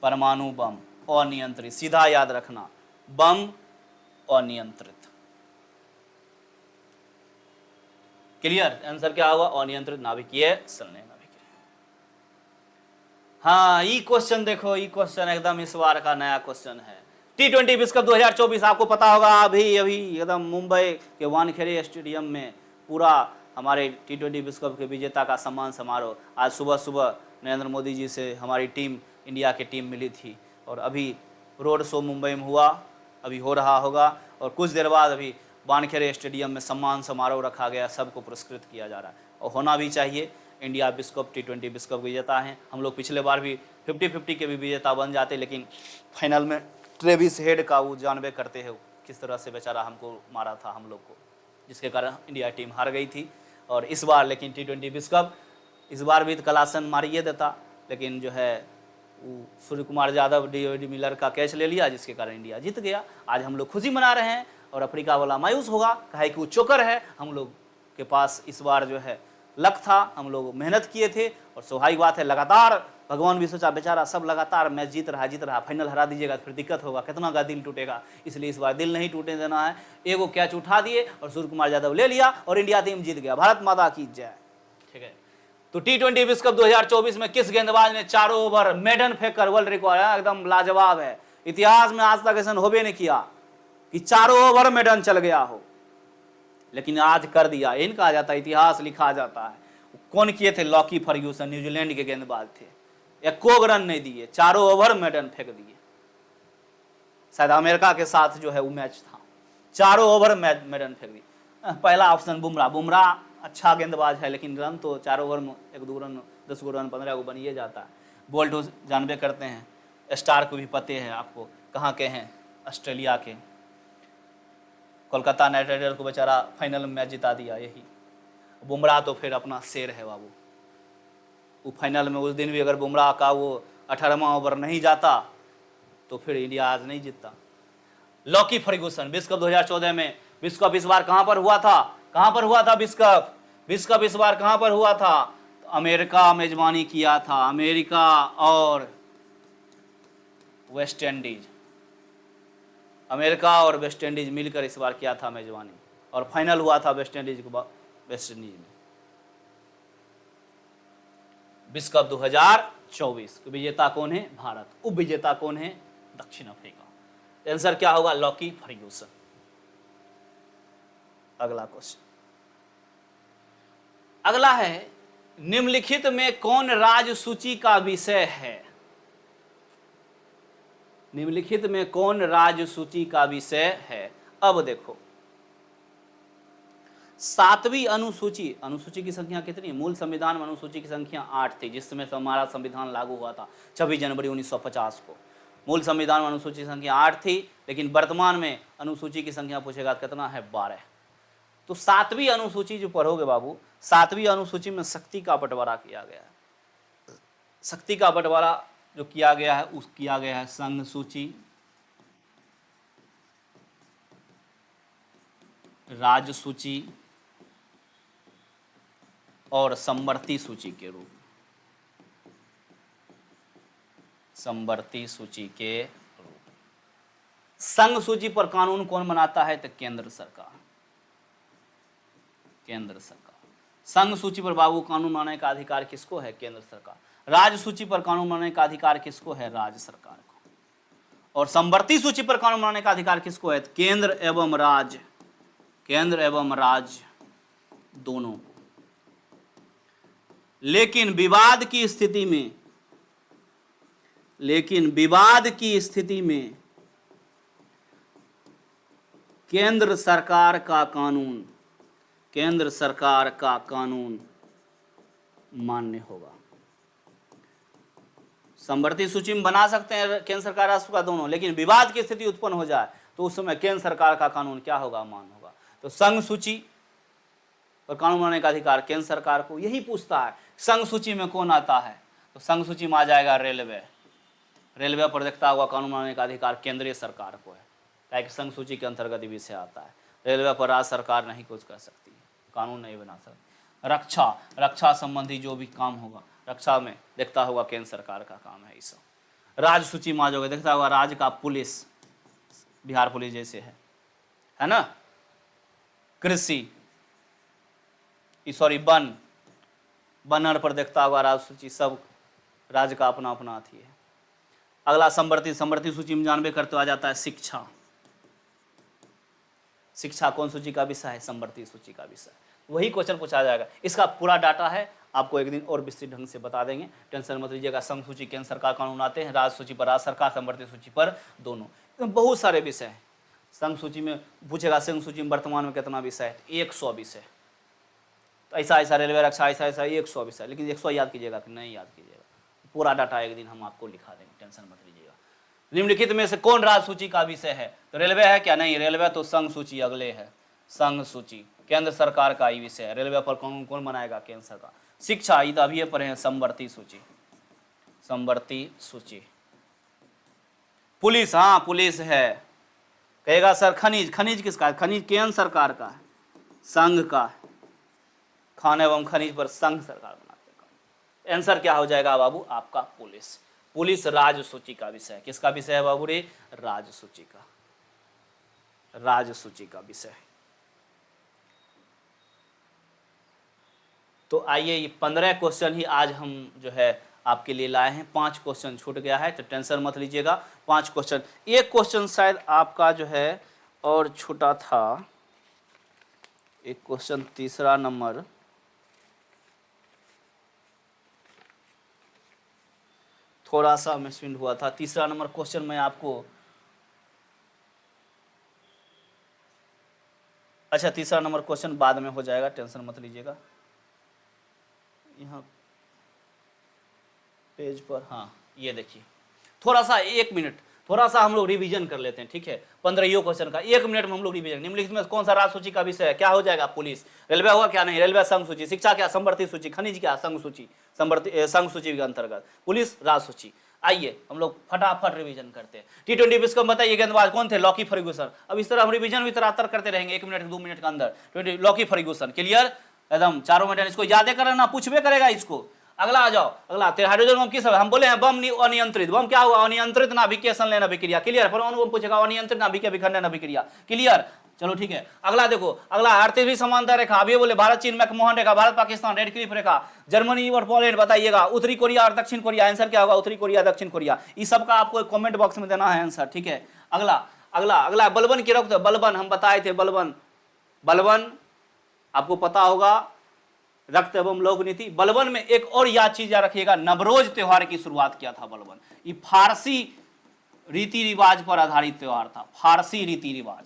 परमाणु बम अनियंत्रित, सीधा याद रखना, बम अनियंत्रित। क्लियर? आंसर क्या होगा? अनियंत्रित नाभिकीय संलयन अभिक्रिया। हाँ, ये क्वेश्चन देखो, ये क्वेश्चन एकदम इस बार का नया क्वेश्चन है। T20 विश्व कप 2024 आपको पता होगा, अभी अभी एकदम मुंबई के वानखेड़े स्टेडियम में पूरा हमारे T20 विश्व कप के विजेता का सम्मान समारोह। आज सुबह सुबह नरेंद्र मोदी जी से हमारी टीम, इंडिया की टीम मिली थी और अभी रोड शो मुंबई में हुआ, अभी हो रहा होगा और कुछ देर बाद अभी वानखेड़े स्टेडियम में सम्मान समारोह रखा गया, सबको पुरस्कृत किया जा रहा है और होना भी चाहिए। इंडिया विश्व कप T20 विश्व कप विजेता हैं। हम लोग पिछले बार भी 50-50 के भी विजेता बन जाते, लेकिन फाइनल में ट्रेविस हेड का वो जानबे करते हैं किस तरह से बेचारा हमको मारा था हम लोग को, जिसके कारण इंडिया टीम हार गई थी। और इस बार लेकिन T20 विश्व कप इस बार भी कलासन मारिए देता, लेकिन जो है वो सूर्य कुमार यादव डी मिलर का कैच ले लिया, जिसके कारण इंडिया जीत गया। आज हम लोग खुशी मना रहे हैं और अफ्रीका वाला मायूस होगा, कहे कि वो चोकर है। हम लोग के पास इस बार जो है लक था, हम लोग मेहनत किए थे और स्वाभाविक बात है, लगातार भगवान भी सोचा बेचारा सब लगातार मैच जीत रहा, फाइनल हरा दीजिएगा फिर दिक्कत होगा, कितना का दिल टूटेगा, इसलिए इस बार दिल नहीं टूटने देना है। एगो कैच उठा दिए और सूर्य कुमार यादव ले लिया और इंडिया टीम जीत गया। भारत माता की जय। ठीक है, तो T20 विश्व कप 2024 में किस गेंदबाज ने चारों ओवर मेडन फेंककर वर्ल्ड रिकॉर्ड, एकदम लाजवाब है। इतिहास में आज तक ऐसा होबे नहीं किया कि चारों ओवर मेडन चल गया हो, लेकिन आज कर दिया। इन कहा जाता है, इतिहास लिखा जाता है। कौन किए थे? लॉकी फर्ग्यूसन, न्यूजीलैंड के गेंदबाज थे। एक रन नहीं दिए, चारों ओवर मेडन फेंक दिए। शायद अमेरिका के साथ जो है वो मैच था, चारों ओवर मेडन फेंक दिए। पहला ऑप्शन बुमराह। बुमराह अच्छा गेंदबाज है, लेकिन रन तो चारों ओवर में 1-2 रन, 10 रन, 15 बनिए जाता है। बोल्ट जानबे करते हैं, स्टार को भी पते हैं आपको, कहाँ के हैं? ऑस्ट्रेलिया के। कोलकाता नाइट राइडर को बेचारा फाइनल में मैच जिता दिया यही। बुमराह तो फिर अपना शेर है बाबू, वो फाइनल में उस दिन भी अगर बुमराह का वो 18वां ओवर नहीं जाता तो फिर इंडिया आज नहीं जीतता। लॉकी फर्ग्यूसन, विश्व कप 2014 में, विश्व कप इस बार कहां पर हुआ था? कहां पर हुआ था विश्व कप? विश्व कप इस बार कहां पर हुआ था? तो अमेरिका मेजबानी किया था, अमेरिका और वेस्ट इंडीज। अमेरिका और वेस्ट इंडीज मिलकर इस बार किया था मेजबानी और फाइनल हुआ था वेस्ट इंडीज को वेस्ट इंडीज में। विश्व कप 2024 विजेता कौन है? भारत। उप विजेता कौन है? दक्षिण अफ्रीका। आंसर क्या होगा? Lockie Ferguson. अगला क्वेश्चन, अगला है, निम्नलिखित में कौन राज्य सूची का विषय है? निम्नलिखित में कौन राज्य सूची का विषय है? अब देखो, 7वीं अनुसूची, अनुसूची की संख्या कितनी है? मूल संविधान में अनुसूची की संख्या 8 थी, जिसमें हमारा संविधान लागू हुआ था 26 जनवरी 1950 को। मूल संविधान में अनुसूची की संख्या 8 थी, लेकिन वर्तमान में अनुसूची की संख्या पूछेगा कितना है? 12। तो 7वीं अनुसूची जो पढ़ोगे बाबू, 7वीं अनुसूची में शक्ति का बंटवारा किया गया है। शक्ति का बंटवारा जो किया गया है, उस किया गया है संघ सूची, राज्य सूची और समवर्ती सूची के रूप। समवर्ती सूची के रूप। संघ सूची पर कानून कौन बनाता है? तो केंद्र सरकार। केंद्र सरकार। संघ सूची पर बाबू कानून बनाने का अधिकार किसको है? केंद्र सरकार। राज्य सूची पर कानून बनाने का अधिकार किसको है? राज्य सरकार को। और समवर्ती सूची पर कानून बनाने का अधिकार किसको है? केंद्र एवं राज्य। केंद्र एवं राज्य दोनों। लेकिन विवाद की स्थिति में, लेकिन विवाद की स्थिति में केंद्र सरकार का कानून, केंद्र सरकार का कानून मान्य होगा। समवर्ती सूची में बना सकते हैं केंद्र सरकार राष्ट्र का दोनों, लेकिन विवाद की स्थिति उत्पन्न हो जाए तो उस समय केंद्र सरकार का कानून क्या होगा? मान्य होगा। तो संघ सूची और कानून बनाने का अधिकार केंद्र सरकार को। यही पूछता है संघ सूची में कौन आता है, तो संघ सूची में आ जाएगा रेलवे। रेलवे पर देखता हुआ कानून बनाने का अधिकार केंद्रीय सरकार को है, ताकि संघ सूची के अंतर्गत ही विषय आता है। रेलवे पर राज्य सरकार नहीं कुछ कर सकती, कानून नहीं बना सकती। रक्षा संबंधी जो भी काम होगा, रक्षा में देखता होगा केंद्र सरकार का काम है। ये सब राज्य सूची में आ जाओगे, देखता होगा राज्य का पुलिस, बिहार पुलिस जैसे है ना। कृषि सॉरी वन पर देखता होगा राज्य सूची, सब राज्य का अपना अपना अथी है। अगला संवर्ती सूची में जानबे करते आ जाता है शिक्षा कौन सूची का विषय है, संवर्ती सूची का विषय। वही क्वेश्चन पूछा जाएगा। इसका पूरा डाटा है, आपको एक दिन और विस्तृत ढंग से बता देंगे, टेंशन मत लीजिएगा। संघ सूची केंद्र सरकार कानून आते हैं, राज्य सूची पर राज्य सरकार, संवर्ती सूची पर दोनों। तो बहुत सारे विषय हैं। संघ सूची में पूछेगा संघ सूची में वर्तमान में कितना विषय है, 100 विषय। तो ऐसा रेलवे रक्षा, ऐसा 100 विषय। लेकिन 100 याद कीजिएगा कि नहीं याद कीजिएगा, पूरा डाटा एक दिन हम आपको लिखा देंगे, टेंशन मत लीजिएगा। निम्नलिखित में से कौन राज्य सूची का विषय है, तो रेलवे है क्या, नहीं रेलवे तो संघ सूची अगले है। संघ सूची केंद्र सरकार का ही विषय है, रेलवे पर कौन बनाएगा, केंद्र सरकार। शिक्षा ये अभी पढ़े हैं, संवर्ती सूची। पुलिस, हाँ पुलिस है। कहेगा सर खनिज किसका है, खनिज केंद्र सरकार का है, संघ का। खान एवं खनिज पर संघ सरकार बनाते हैं। आंसर क्या हो जाएगा बाबू आपका, पुलिस राज्य सूची का विषय है। किसका विषय है बाबू रे, राज्य सूची का विषय है। तो आइए, ये 15 क्वेश्चन ही आज हम जो है आपके लिए लाए हैं। 5 क्वेश्चन छूट गया है, तो टेंशन मत लीजिएगा। 5 क्वेश्चन, एक क्वेश्चन शायद आपका जो है और छूटा था। एक क्वेश्चन तीसरा नंबर, थोड़ा सा मिसप्रिंट हुआ था। तीसरा नंबर क्वेश्चन मैं आपको, अच्छा तीसरा नंबर क्वेश्चन बाद में हो जाएगा, टेंशन मत लीजिएगा। यहाँ पेज पर, हाँ ये देखिए, थोड़ा सा 1 मिनट, थोड़ा सा हम लोग रिवीजन कर लेते हैं, ठीक है। 15 क्वेश्चन का 1 मिनट में हम लोग रिवीजन। निम्नलिखित में कौन सा राज्य सूची का विषय है, क्या हो जाएगा, पुलिस। रेलवे होगा क्या, नहीं रेलवे संघ सूची। शिक्षा क्या, संवर्ती सूची। खनिज क्या, संघ सूची, संघ सूची के अंतर्गत। पुलिस राज्य सूची। आइए हम लोग फटाफट रिवीजन करते हैं। T20 विश्व कप बताइए गेंदबाज कौन थे, लॉकी फर्ग्यूसन। अब इस तरह हम रिवीजन भी तरह करते रहेंगे 1 मिनट 2 मिनट के अंदर। लॉकी फर्ग्यूसन, क्लियर एकदम, चारों में इसको याद करना, पूछबे करेगा इसको। अगला आ जाओ, अगला हाइड्रोजन बम किस, हम बोले हैं बम अनियंत्रित। बम क्या हुआ, अनियंत्रित नाभिकीय संलयन अभिक्रिया, क्लियर। परमाणु बम पूछेगा अनियंत्रित नाभिकीय विखंडन अभिक्रिया, क्लियर। चलो ठीक है, अगला देखो, अगला 38वीं समांतर रेखा। अब ये बोले भारत चीन मैकमोहन रेखा, भारत पाकिस्तान रेड क्लिफ रेखा, जर्मनी और पोलैंड बताइएगा, उत्तरी कोरिया और दक्षिण कोरिया। आंसर क्या होगा, उत्तरी कोरिया दक्षिण कोरिया। इस सब का आपको कमेंट बॉक्स में देना है आंसर, ठीक है। अगला बलबन की रक्त, बलबन हम बताए थे, बलबन आपको पता होगा, रक्त एवं लोक नीति। बलबन में एक और याद चीज याद रखिएगा, नवरोज त्योहार की शुरुआत किया था बलबन। ये फारसी रीति रिवाज पर आधारित त्योहार था, फारसी रीति रिवाज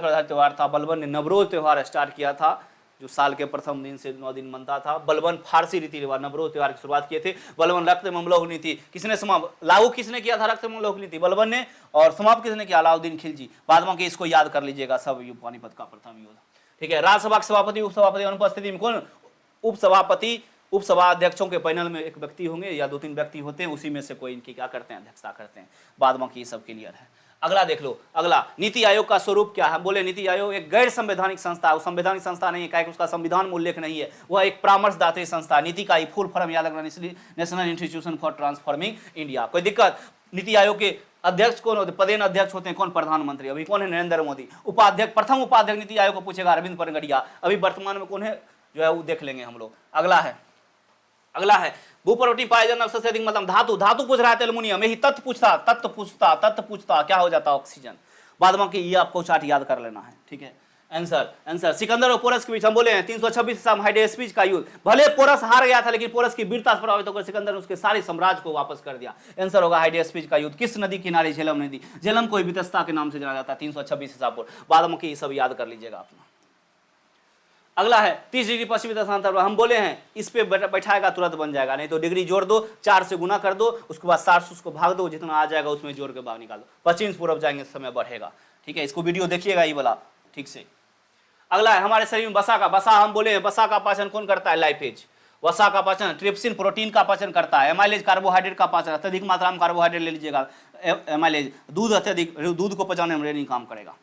पर आधारित त्योहार था। बलबन ने नवरोज त्योहार स्टार्ट किया था, जो साल के प्रथम दिन से 9 दिन बनता था। बलबन फारसी रीति रिवाज, नवरोज त्योहार की शुरुआत किए थे। बलबन रक्त एवं लोक नीति किसने समाप्त, लागू किसने किया था, रक्त एवं लोक नीति बलबन ने, और समाप्त किसने किया, अलाउद्दीन खिलजी। बाद में इसको याद कर लीजिएगा सब, ये पानीपत का प्रथम युद्ध, ठीक है। राज्यसभा के सभापति उपसभापति अनुपस्थिति में कौन, उपसभा अध्यक्षों के पैनल में एक व्यक्ति होंगे या 2-3 व्यक्ति होते हैं, उसी में से कोई इनकी क्या करते हैं, अध्यक्षता करते हैं। बाद में ये सब क्लियर है। अगला देख लो, अगला नीति आयोग का स्वरूप क्या है। बोले नीति आयोग एक गैर संवैधानिक संस्था है, संवैधानिक संस्था नहीं है, उसका संविधान में उल्लेख नहीं है, वह एक परामर्शदात्री संस्था। नीति का फुल फॉर्म याद रखना, national institution for transforming India. कोई दिक्कत, नीति आयोग के अध्यक्ष कौन होते, पदेन अध्यक्ष होते हैं कौन, प्रधानमंत्री। अभी कौन है, नरेंद्र मोदी। उपाध्यक्ष, प्रथम उपाध्यक्ष नीति आयोग को पूछेगा, अरविंद पनगड़िया। अभी वर्तमान में कौन है जो है वो देख लेंगे हम लोग। अगला है भूपर्वतीय पाए जाने सबसे अधिक मतलब धातु पूछ रहा है, एल्युमिनियम। यही तत्व पूछता क्या हो जाता है, ऑक्सीजन। बाद में ये आपको चार्ट याद कर लेना है, ठीक है। आंसर सिकंदर और पोरस के बीच हम बोले हैं 326 ईसा में हाइडेस्पिज का युद्ध। भले पोरस हार गया था, लेकिन पोरस की वीरता से प्रभावित होकर सिकंदर ने उसके सारे साम्राज्य को वापस कर दिया। आंसर होगा हाइडेस्पिज का युद्ध। किस नदी किनारे, झेलम नदी। झेलम को वितस्ता के नाम से जाना जाता है, 326 ईसा पूर्व। बाद में ये सब याद कर लीजिएगा अपना। अगला है 30 डिग्री पश्चिमी दशांतर। हम बोले हैं इस पे बैठाएगा तुरंत बन जाएगा, नहीं तो डिग्री जोड़ दो, 4 से गुना कर दो, उसके बाद 60 से उसको भाग दो, जितना आ जाएगा उसमें जोड़ के भाग निकाल दो। पश्चिम पूर्व जाएंगे समय बढ़ेगा, ठीक है। इसको वीडियो देखिएगा ये वाला ठीक से। अगला है हमारे शरीर में वसा का, वसा हम बोले हैं, वसा का पाचन कौन करता है? लाइपेज। वसा का पाचन ट्रिप्सिन प्रोटीन का पाचन करता है। एमाइलेज कार्बोहाइड्रेट का पाचन, अत्यधिक मात्रा में कार्बोहाइड्रेट ले लीजिएगा। एमाइलेज दूध, अत्यधिक दूध को पचाने में नहीं काम करेगा।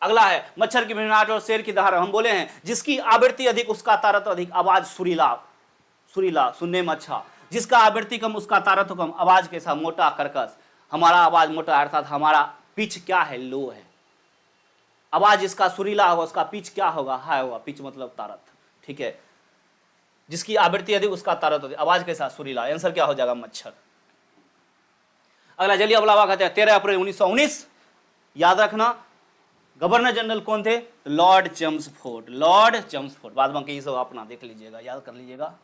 अगला है मच्छर की भिनभिनाहट और शेर की दहाड़। हम बोले हैं जिसकी आवृत्ति अधिक उसका तारतम्य अधिक, आवाज सुरीला, सुरीला सुनने में अच्छा। जिसका आवृत्ति कम उसका तारतम्य कम, आवाज कैसा? मोटा कर्कश। हमारा आवाज मोटा अर्थात हमारा पिच क्या है? लो है। आवाज जिसका सुरीला होगा उसका पिच क्या होगा? हाई होगा। पिच मतलब तारत, ठीक है। जिसकी आवृत्ति अधिक उसका तारत अधिक, आवाज कैसा? सुरीला। आंसर क्या हो जाएगा? मच्छर। अगला जलियांवाला बाग कहते हैं 13 अप्रैल 1919। याद रखना गवर्नर जनरल कौन थे? Lord Chelmsford. Lord Chelmsford. बाद बाकी ये सब अपना देख लीजिएगा, याद कर लीजिएगा।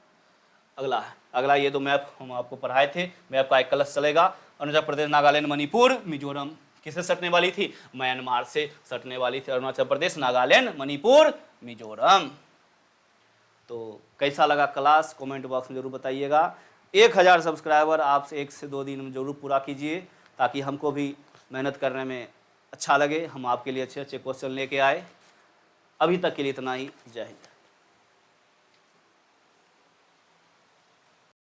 अगला है, अगला ये तो मैप हम आपको पढ़ाए थे, मैप का एक क्लास चलेगा। अरुणाचल प्रदेश, नागालैंड, मणिपुर, मिजोरम किससे सटने वाली थी? म्यांमार से सटने वाली थी। अरुणाचल प्रदेश, नागालैंड, मणिपुर, मिजोरम। तो कैसा लगा क्लास कमेंट बॉक्स में जरूर बताइएगा। 1000 सब्सक्राइबर आप 1 से 2 दिन में जरूर पूरा कीजिए, ताकि हमको भी मेहनत करने में अच्छा लगे, हम आपके लिए अच्छे अच्छे क्वेश्चन लेके आए। अभी तक के लिए इतना ही। जय हिंद।